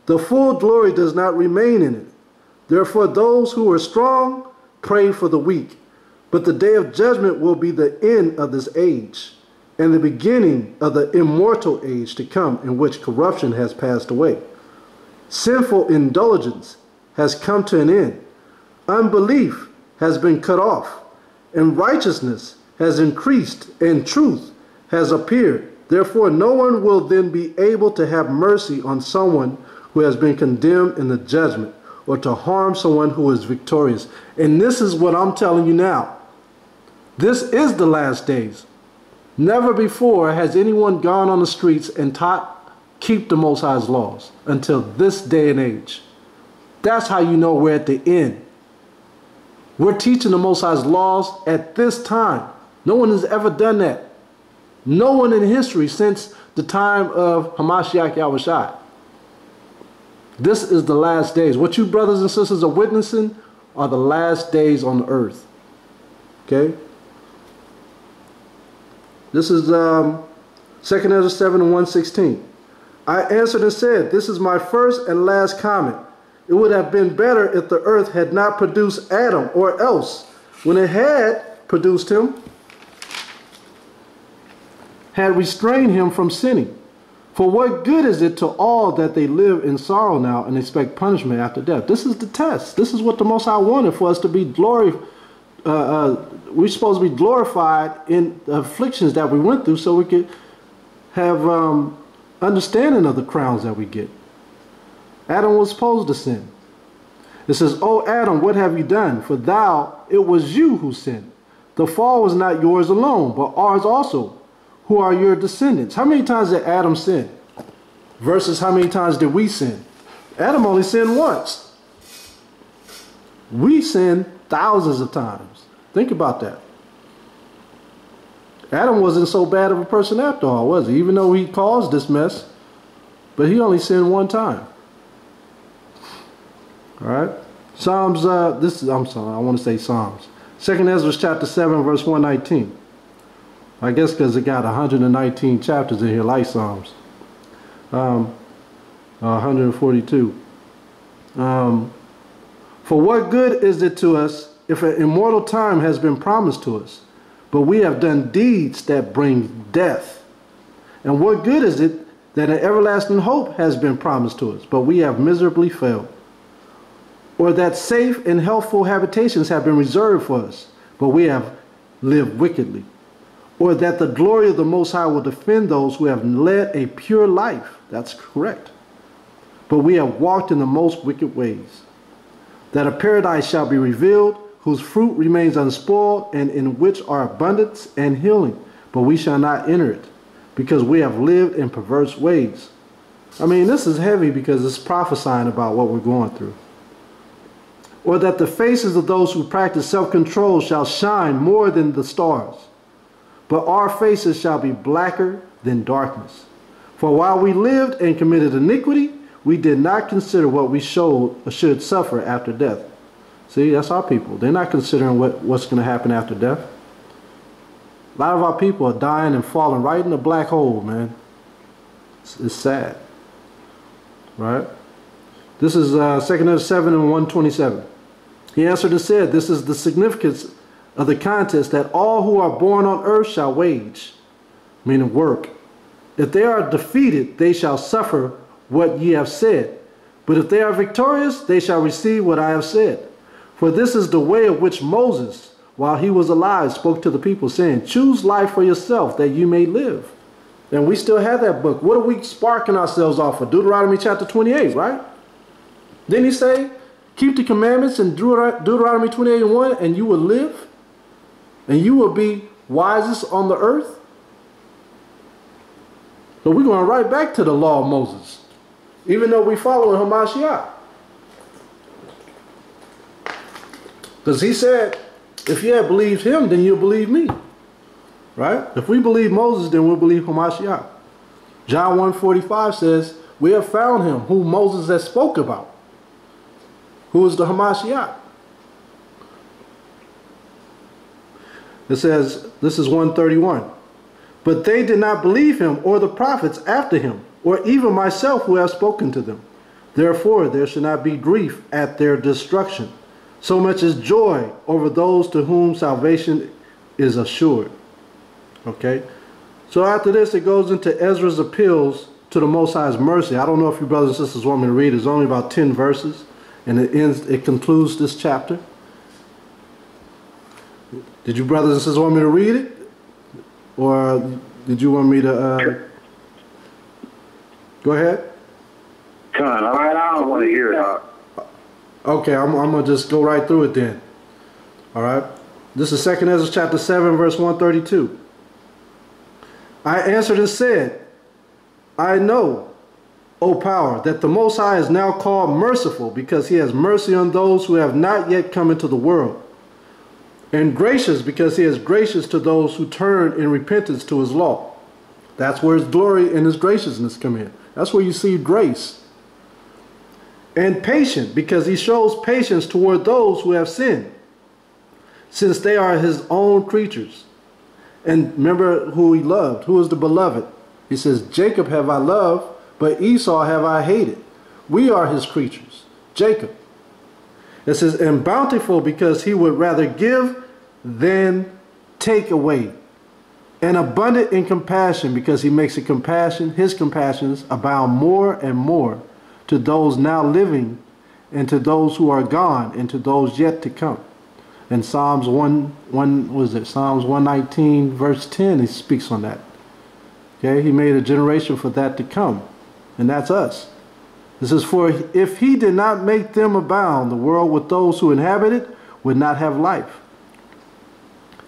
The full glory does not remain in it. Therefore, those who are strong pray for the weak. But the day of judgment will be the end of this age, and the beginning of the immortal age to come, in which corruption has passed away. Sinful indulgence has come to an end. Unbelief has been cut off, and righteousness has increased, and truth has appeared. Therefore, no one will then be able to have mercy on someone who has been condemned in the judgment, or to harm someone who is victorious. And this is what I'm telling you now. This is the last days. Never before has anyone gone on the streets and taught, keep the Most High's laws until this day and age. That's how you know we're at the end. We're teaching the Most High's laws at this time. No one has ever done that. No one in history since the time of Hamashiach Yahushua. This is the last days. What you brothers and sisters are witnessing are the last days on the earth. Okay? This is 2nd Ezra 7 and 116. I answered and said, this is my first and last comment. It would have been better if the earth had not produced Adam, or else, when it had produced him, had restrained him from sinning. For what good is it to all that they live in sorrow now and expect punishment after death? This is the test. This is what the Most High wanted for us to be glorified. We're supposed to be glorified in the afflictions that we went through so we could have understanding of the crowns that we get. Adam was supposed to sin. It says, O Adam, what have you done? For it was you who sinned. The fall was not yours alone, but ours also, who are your descendants. How many times did Adam sin? Versus how many times did we sin? Adam only sinned once. We sinned thousands of times. Think about that. Adam wasn't so bad of a person after all, was he? Even though he caused this mess, but he only sinned one time. All right. Psalms, I'm sorry, I want to say Psalms. 2nd Ezra chapter 7, verse 119. I guess because it got 119 chapters in here, like Psalms. 142. For what good is it to us if an immortal time has been promised to us, but we have done deeds that bring death? And what good is it that an everlasting hope has been promised to us, but we have miserably failed? Or that safe and healthful habitations have been reserved for us, but we have lived wickedly? Or that the glory of the Most High will defend those who have led a pure life? That's correct. But we have walked in the most wicked ways. That a paradise shall be revealed, whose fruit remains unspoiled, and in which are abundance and healing, but we shall not enter it, because we have lived in perverse ways. I mean, this is heavy because it's prophesying about what we're going through. Or that the faces of those who practice self-control shall shine more than the stars, but our faces shall be blacker than darkness. For while we lived and committed iniquity, we did not consider what we should suffer after death. See, that's our people. They're not considering what's going to happen after death. A lot of our people are dying and falling right in the black hole, man. It's sad. Right? This is 2nd Ezra 7 and 127. He answered and said, this is the significance of the contest that all who are born on earth shall wage, meaning work. If they are defeated, they shall suffer what ye have said. But if they are victorious, they shall receive what I have said. For this is the way of which Moses, while he was alive, spoke to the people, saying, choose life for yourself, that you may live. And we still have that book. What are we sparking ourselves off of? Deuteronomy chapter 28, right? Didn't he say, keep the commandments in Deuteronomy 28 and 1, and you will live? And you will be wisest on the earth? So we're going right back to the law of Moses, even though we follow Hamashiach. Because he said, if you have believed him, then you'll believe me. Right? If we believe Moses, then we'll believe Hamashiach. John 1:45 says, we have found him whom Moses has spoke about, who is the Hamashiach. It says, this is 131. But they did not believe him or the prophets after him, or even myself who have spoken to them. Therefore there should not be grief at their destruction, so much as joy over those to whom salvation is assured. Okay? So after this, it goes into Ezra's appeals to the Most High's mercy. I don't know if you brothers and sisters want me to read. It's only about 10 verses, and it concludes this chapter. Did you brothers and sisters want me to read it? Or did you want me to go ahead? Come on, I don't want to hear it. Okay, I'm going to just go right through it then. All right. This is 2nd Ezra chapter 7, verse 132. I answered and said, I know, O power, that the Most High is now called merciful, because he has mercy on those who have not yet come into the world, and gracious, because he is gracious to those who turn in repentance to his law. That's where his glory and his graciousness come in. That's where you see grace. And patient, because he shows patience toward those who have sinned, since they are his own creatures. And remember who he loved. Who is the beloved? He says, Jacob have I loved, but Esau have I hated. We are his creatures. Jacob. It says, and bountiful, because he would rather give than take away. And abundant in compassion, because he makes his compassions abound more and more to those now living, and to those who are gone, and to those yet to come. In Psalms 119, verse 10, he speaks on that. Okay, he made a generation for that to come, and that's us. This is for if he did not make them abound, the world with those who inhabit it would not have life.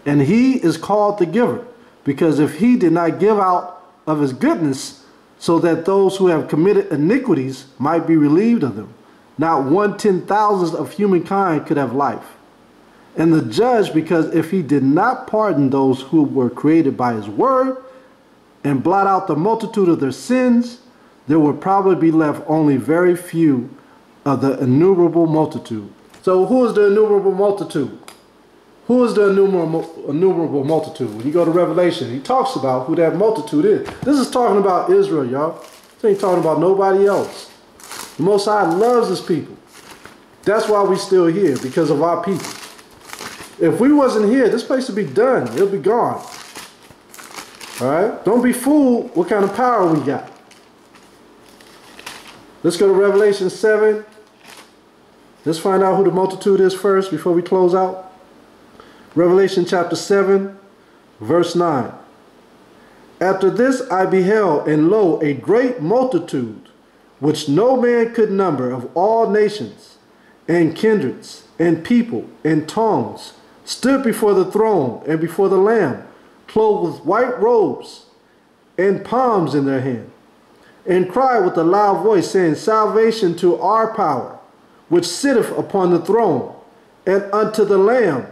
And he is called the giver, because if he did not give out of his goodness, so that those who have committed iniquities might be relieved of them, not 1/10,000th of humankind could have life. And the judge, because if he did not pardon those who were created by his word, and blot out the multitude of their sins, there would probably be left only very few of the innumerable multitude. So who is the innumerable multitude? Who is the innumerable multitude? When you go to Revelation, he talks about who that multitude is. This is talking about Israel, y'all. This ain't talking about nobody else. The Most High loves his people. That's why we're still here, because of our people. If we wasn't here, this place would be done. It'll be gone. All right? Don't be fooled what kind of power we got. Let's go to Revelation 7. Let's find out who the multitude is first before we close out. Revelation chapter 7, verse 9. After this I beheld, and lo, a great multitude, which no man could number, of all nations, and kindreds, and people, and tongues, stood before the throne and before the Lamb, clothed with white robes, and palms in their hand, and cried with a loud voice, saying, Salvation to our power, which sitteth upon the throne, and unto the Lamb.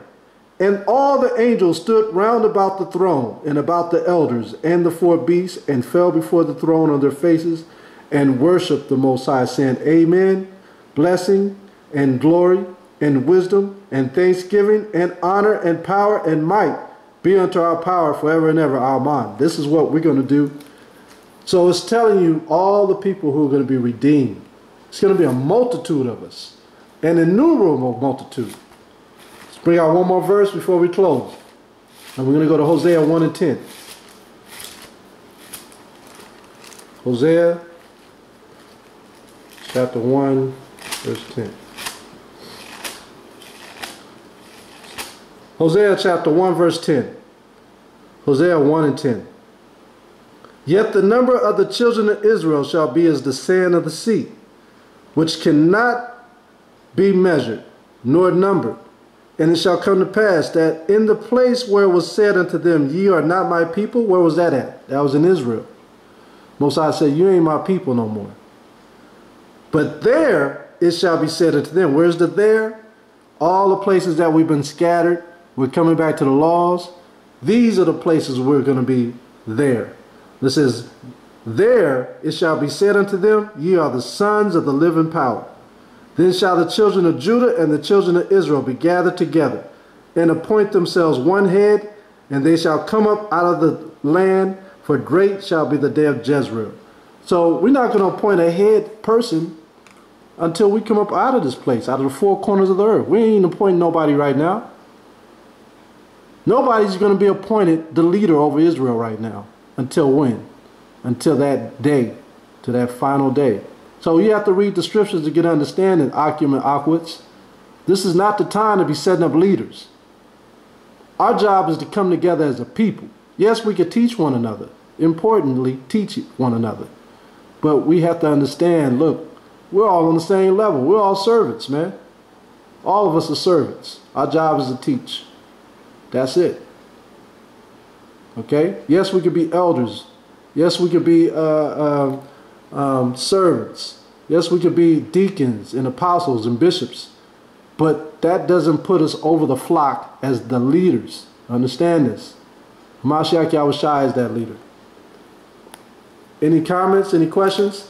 And all the angels stood round about the throne, and about the elders, and the four beasts, and fell before the throne on their faces, and worshipped the Most High, saying, Amen, blessing, and glory, and wisdom, and thanksgiving, and honor, and power, and might be unto our power forever and ever. Amen. This is what we're going to do. So it's telling you all the people who are going to be redeemed. It's going to be a multitude of us, an innumerable multitude. Let's bring out one more verse before we close. And we're going to go to Hosea 1 and 10. Hosea chapter 1, verse 10. Hosea chapter 1, verse 10. Hosea 1 and 10. Yet the number of the children of Israel shall be as the sand of the sea, which cannot be measured, nor numbered. And it shall come to pass that in the place where it was said unto them, Ye are not my people, where was that at? That was in Israel. Most High said, You ain't my people no more. But there it shall be said unto them. Where's the there? All the places that we've been scattered, we're coming back to the laws. These are the places we're going to be there. This is, there it shall be said unto them, Ye are the sons of the living power. Then shall the children of Judah and the children of Israel be gathered together, and appoint themselves one head, and they shall come up out of the land, for great shall be the day of Jezreel. So we're not going to appoint a head person until we come up out of this place, out of the four corners of the earth. We ain't appointing nobody right now. Nobody's going to be appointed the leader over Israel right now. Until when? Until that day, to that final day. So you have to read the scriptures to get understanding, Akim and Akwits. This is not the time to be setting up leaders. Our job is to come together as a people. Yes, we can teach one another. Importantly, teach one another. But we have to understand, look, we're all on the same level. We're all servants, man. All of us are servants. Our job is to teach. That's it. Okay? Yes, we could be elders. Yes, we could be servants. Yes, we could be deacons and apostles and bishops. But that doesn't put us over the flock as the leaders. Understand this. Mashiach Yahushua is that leader. Any comments? Any questions?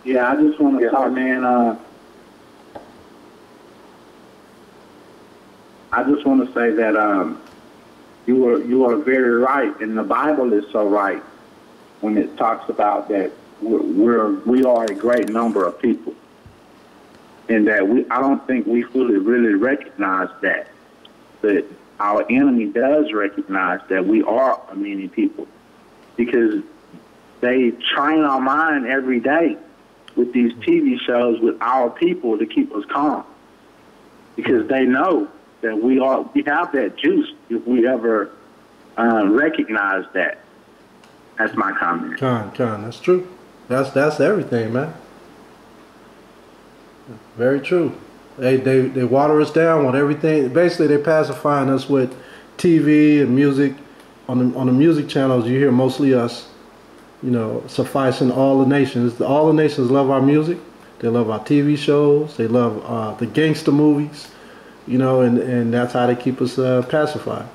Yeah, I just want to comment. I just want to say that you are very right, and the Bible is so right when it talks about that we are a great number of people, and that I don't think we fully really recognize that, but our enemy does recognize that we are many people, because they train our mind every day with these TV shows with our people to keep us calm, because they know that we have that juice if we ever recognize that. That's my comment. Con, that's true. That's everything, man. Very true. They water us down with everything. Basically, they're pacifying us with TV and music. On the music channels, you hear mostly us, you know, sufficing all the nations. All the nations love our music. They love our TV shows. They love the gangster movies, you know, and that's how they keep us pacified,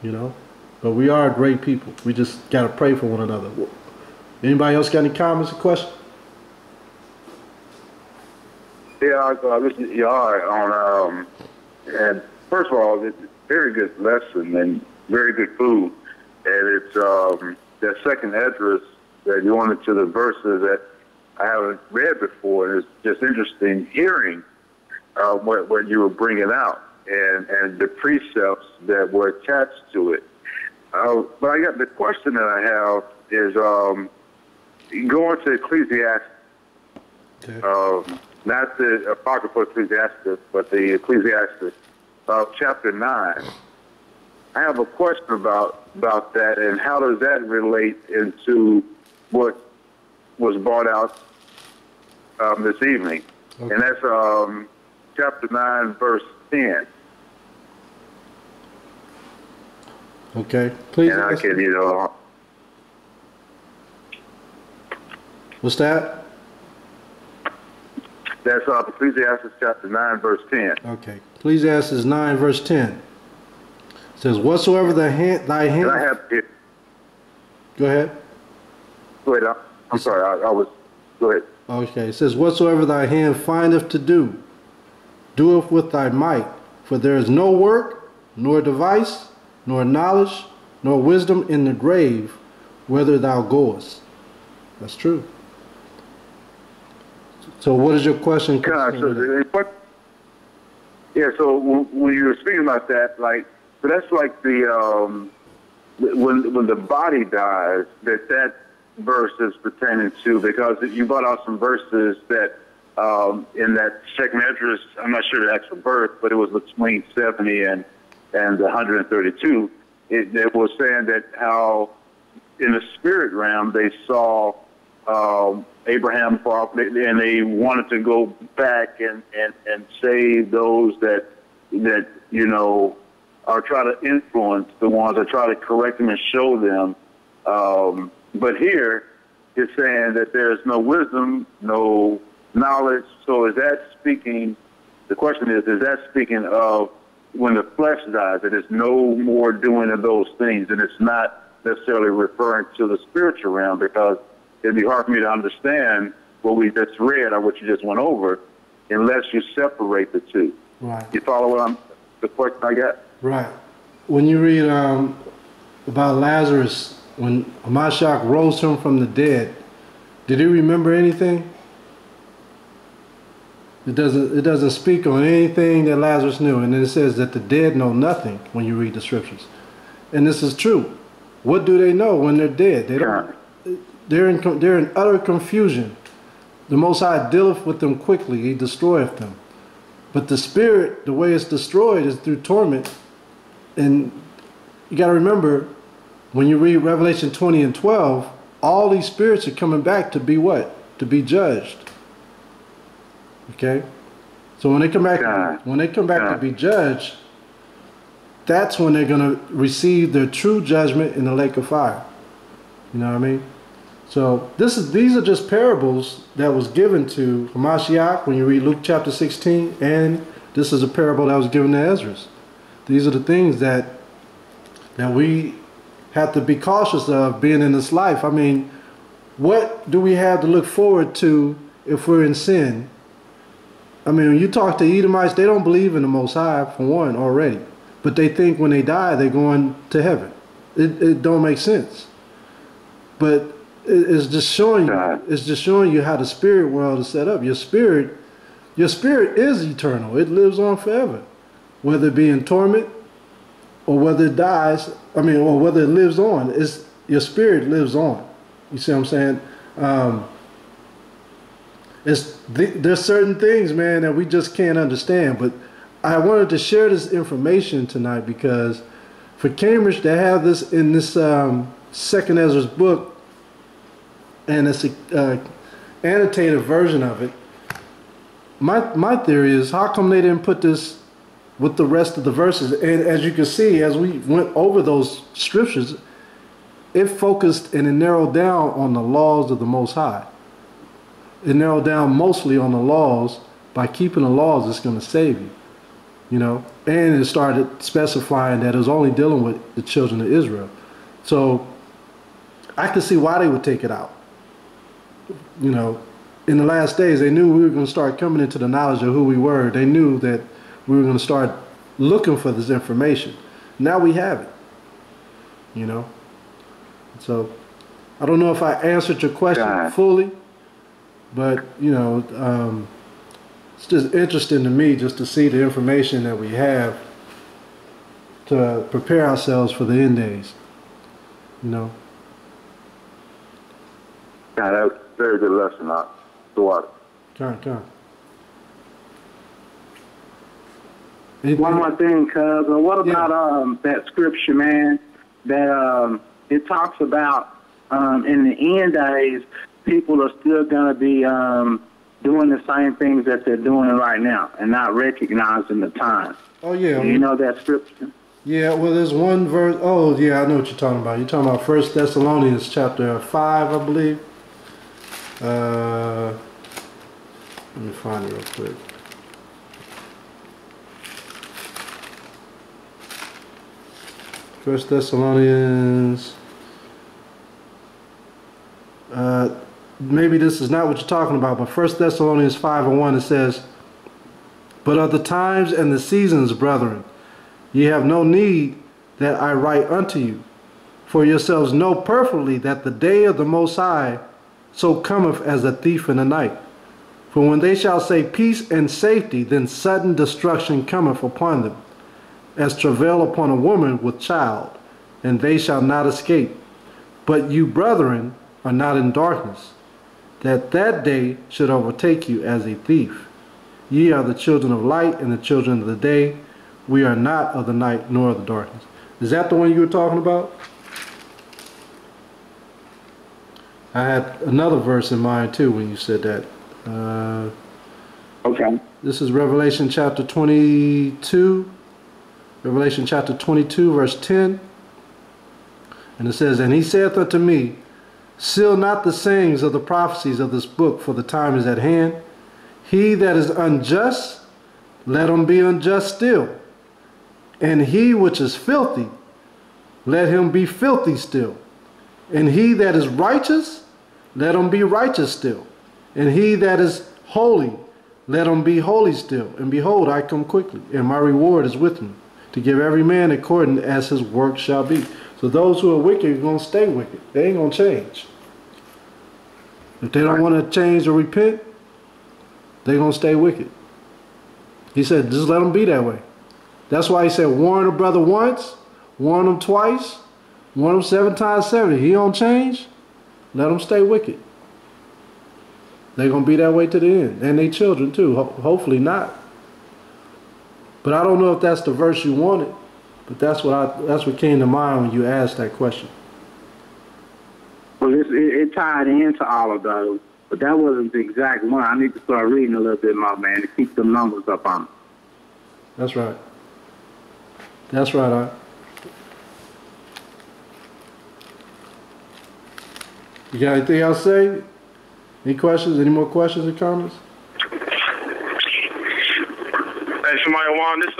you know. But we are great people. We just got to pray for one another. Anybody else got any comments or questions? Yeah, this is Yar on, and first of all, it's a very good lesson and very good food. And it's that second address that you wanted to the verses that I haven't read before. And it's just interesting hearing what you were bringing out and the precepts that were attached to it. But I got the question that I have is going to Ecclesiastes, Okay. not the Apocryphal Ecclesiastes, but the Ecclesiastes chapter 9. I have a question about that, and how does that relate into what was brought out this evening? Okay. And that's chapter 9, verse 10. Okay. Please. And I can, What's that? That's Ecclesiastes chapter 9, verse 10. Okay. Ecclesiastes 9, verse 10. It says, whatsoever thy hand... And I have it. Go ahead. Go ahead. I'm sorry. I was... Go ahead. Okay. It says, whatsoever thy hand findeth to do, doeth with thy might. For there is no work, nor device, nor knowledge, nor wisdom in the grave, whither thou goest. That's true. So what is your question? So when you were speaking about that, like, so that's like the when the body dies, that verse is pertaining to, because you brought out some verses that in that second address, I'm not sure the actual verse, but it was between 70 and 132. It was saying that how in the spirit realm they saw Abraham and they wanted to go back and save those that are trying to influence the ones that try to correct them and show them. But here it's saying that there's no wisdom, no knowledge. So is that speaking? The question is that speaking of when the flesh dies, that there's no more doing of those things, and it's not necessarily referring to the spiritual realm, because it'd be hard for me to understand what we just read or what you just went over unless you separate the two. Right. You follow the question I got? Right. When you read about Lazarus, when Mashiach rose him from the dead, did he remember anything? It doesn't speak on anything that Lazarus knew. And then it says that the dead know nothing when you read the scriptures. And this is true. What do they know when they're dead? They don't. They're in utter confusion. The Most High dealeth with them quickly. He destroyeth them. But the spirit, the way it's destroyed is through torment. And you got to remember, when you read Revelation 20 and 12, all these spirits are coming back to be what? To be judged. Okay? So when they come back, to be judged, that's when they're going to receive their true judgment in the lake of fire. You know what I mean? So these are just parables that was given to Hamashiach when you read Luke chapter 16 and This is a parable that was given to Ezra. These are the things that we have to be cautious of being in this life. I mean, what do we have to look forward to if we're in sin? I mean, when you talk to Edomites, they don't believe in the Most High, for one, already. But they think when they die, they're going to heaven. It don't make sense. But it's just showing you how the spirit world is set up. Your spirit is eternal. It lives on forever. Whether it be in torment or whether it dies, or whether it lives on, your spirit lives on. You see what I'm saying? There's certain things, man, that we just can't understand. But I wanted to share this information tonight because for Cambridge to have this in this Second Ezra's book, and it's an annotated version of it, my theory is, how come they didn't put this with the rest of the verses? And as you can see, as we went over those scriptures, it focused and it narrowed down on the laws of the Most High. It narrowed down mostly on the laws. By keeping the laws, it's going to save you. You know, and it started specifying that it was only dealing with the children of Israel. So I could see why they would take it out. You know, in the last days, they knew we were going to start coming into the knowledge of who we were. They knew that we were going to start looking for this information. Now we have it. You know, so I don't know if I answered your question fully, but you know, it's just interesting to me just to see the information that we have to prepare ourselves for the end days. You know. Yeah, that was a very good lesson, to watch. Come. One more thing, cuz. What about that scripture, man? That it talks about in the end days, people are still gonna be doing the same things that they're doing right now and not recognizing the time. Oh yeah. You know that scripture? Yeah, well there's one verse. Oh yeah, I know what you're talking about. You're talking about 1 Thessalonians chapter 5, I believe. Let me find it real quick. First Thessalonians. Maybe this is not what you're talking about, but 1 Thessalonians 5:1, it says, "But of the times and the seasons, brethren, ye have no need that I write unto you, for yourselves know perfectly that the day of the Most High so cometh as a thief in the night. For when they shall say peace and safety, then sudden destruction cometh upon them, as travail upon a woman with child, and they shall not escape. But you, brethren, are not in darkness, that day should overtake you as a thief. Ye are the children of light and the children of the day. We are not of the night nor of the darkness." Is that the one you were talking about? I had another verse in mind too when you said that. Okay. This is Revelation chapter 22. Revelation chapter 22, verse 10. And it says, "And he saith unto me, seal not the sayings of the prophecies of this book, for the time is at hand. He that is unjust, let him be unjust still. And he which is filthy, let him be filthy still. And he that is righteous, let him be righteous still. And he that is holy, let him be holy still. And behold, I come quickly, and my reward is with me, to give every man according as his work shall be." So those who are wicked are going to stay wicked. They ain't going to change. If they don't want to change or repent, they're going to stay wicked. He said, just let them be that way. That's why he said, warn a brother once, warn him twice, warn him 7 times 70. He don't change, let him stay wicked. They're going to be that way to the end. And they children too. Hopefully not. But I don't know if that's the verse you wanted. But that's what came to mind when you asked that question. Well, it tied into all of those, but that wasn't the exact one. I need to start reading a little bit more, man, to keep the numbers up on it. That's right. That's right. You got anything else to say? Any questions? Any more questions or comments? Hey, Shemaiah Wan, this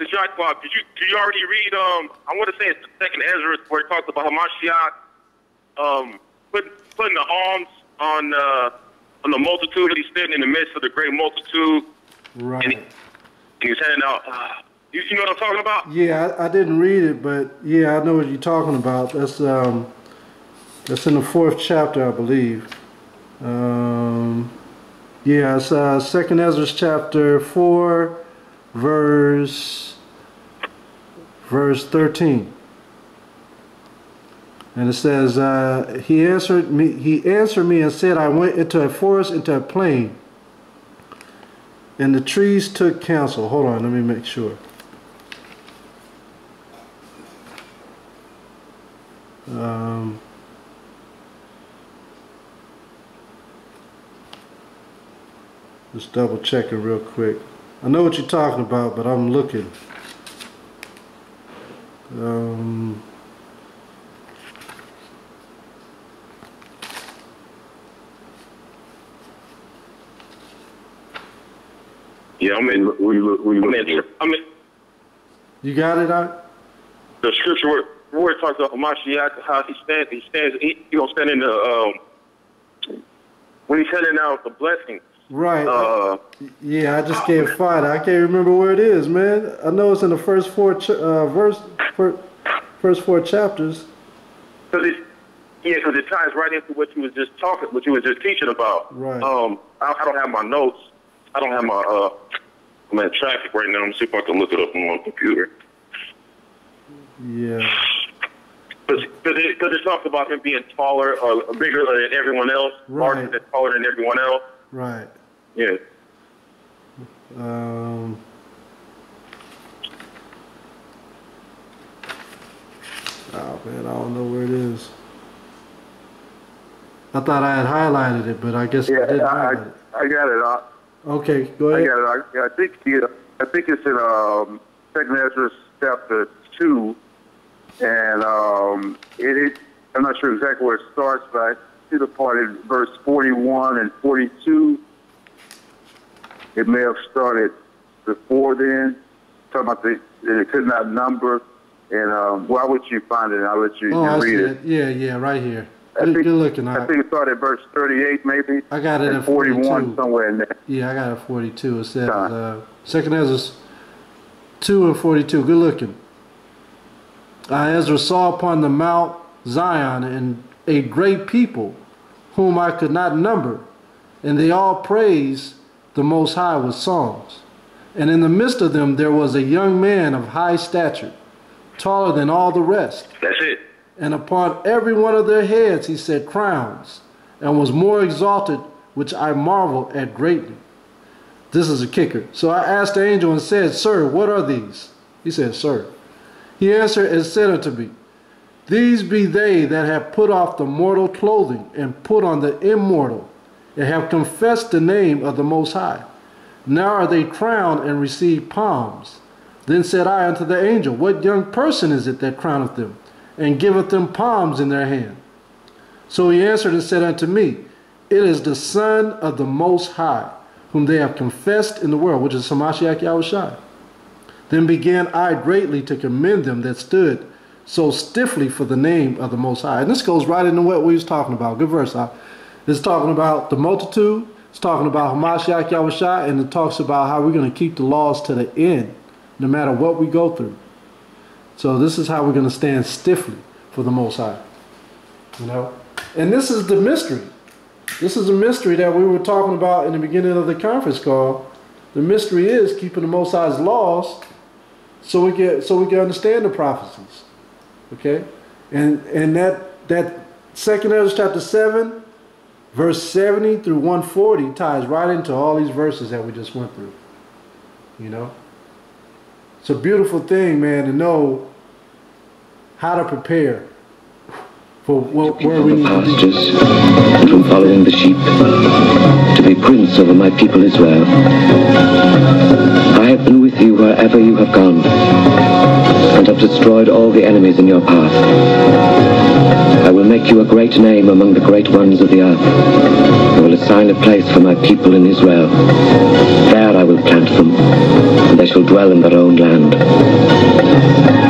shot clock. Did you already read? I want to say it's the second Ezra where it talks about Hamashiach, putting the arms on the multitude. He's standing in the midst of the great multitude. Right. And he's handing out. You know what I'm talking about? Yeah, I didn't read it, but yeah, I know what you're talking about. That's in the 4th chapter, I believe. Yeah, it's 2nd Ezra chapter 4, verse 13. And it says, he answered me and said, I went into a forest, into a plain, and the trees took counsel. Hold on, let me make sure. Just double checking real quick. I know what you're talking about, but I'm looking. Yeah, I'm in. You got it, Doc? The scripture where it talks about Hamashiach, how he gonna stand in the when he's handing out the blessings. Right. Yeah, I just can't find it. I can't remember where it is, man. I know it's in the first four chapters. Because it ties right into what you was just teaching about. Right. I don't have my notes. I don't have my I'm in traffic right now. Let me see if I can look it up on my computer. Yeah. Because it talks about him being taller or bigger than everyone else, larger than taller than everyone else. Right. Yeah. Oh man, I don't know where it is. I thought I had highlighted it, but I guess I didn't highlight it. I got it. Okay, go ahead. I got it. I think it's in 2nd Ezra chapter 2, and I'm not sure exactly where it starts, but I see the part in verse 41 and 42. It may have started before then, talking about that it could not number. And why would you find it? And I'll let you read it. Yeah, right here. Good looking. I think it started at verse 38, maybe. I got it at 41, somewhere in there. Yeah, I got it at 42. It says 2nd Ezra 2 and 42. Good looking. Ezra saw upon the Mount Zion and a great people, whom I could not number, and they all praised the Most High with songs. And in the midst of them there was a young man of high stature, taller than all the rest. That's it. And upon every one of their heads he set crowns, and was more exalted, which I marvel at greatly. This is a kicker. So I asked the angel and said, Sir, what are these? He said, Sir. He answered and said unto me, These be they that have put off the mortal clothing, and put on the immortal, and have confessed the name of the Most High. Now are they crowned and receive palms. Then said I unto the angel, What young person is it that crowneth them, and giveth them palms in their hand? So he answered and said unto me, It is the Son of the Most High, whom they have confessed in the world, which is Hamashiach Yahushua. Then began I greatly to commend them that stood so stiffly for the name of the Most High. And this goes right into what we was talking about. Good verse. It's talking about the multitude. It's talking about Hamashiach Yahushua, and it talks about how we're going to keep the laws to the end, no matter what we go through. So this is how we're going to stand stiffly for the Most High. You know? And this is the mystery. This is a mystery that we were talking about in the beginning of the conference call. The mystery is keeping the Most High's laws so we can understand the prophecies. Okay? And that 2nd Ezra chapter 7, verse 70 through 140 ties right into all these verses that we just went through. You know? It's a beautiful thing, man, to know how to prepare for where we need to be. And from following the sheep, to be prince over my people Israel. I have been with you wherever you have gone. and have destroyed all the enemies in your path. I will make you a great name among the great ones of the earth. I will assign a place for my people in Israel. There I will plant them, and they shall dwell in their own land.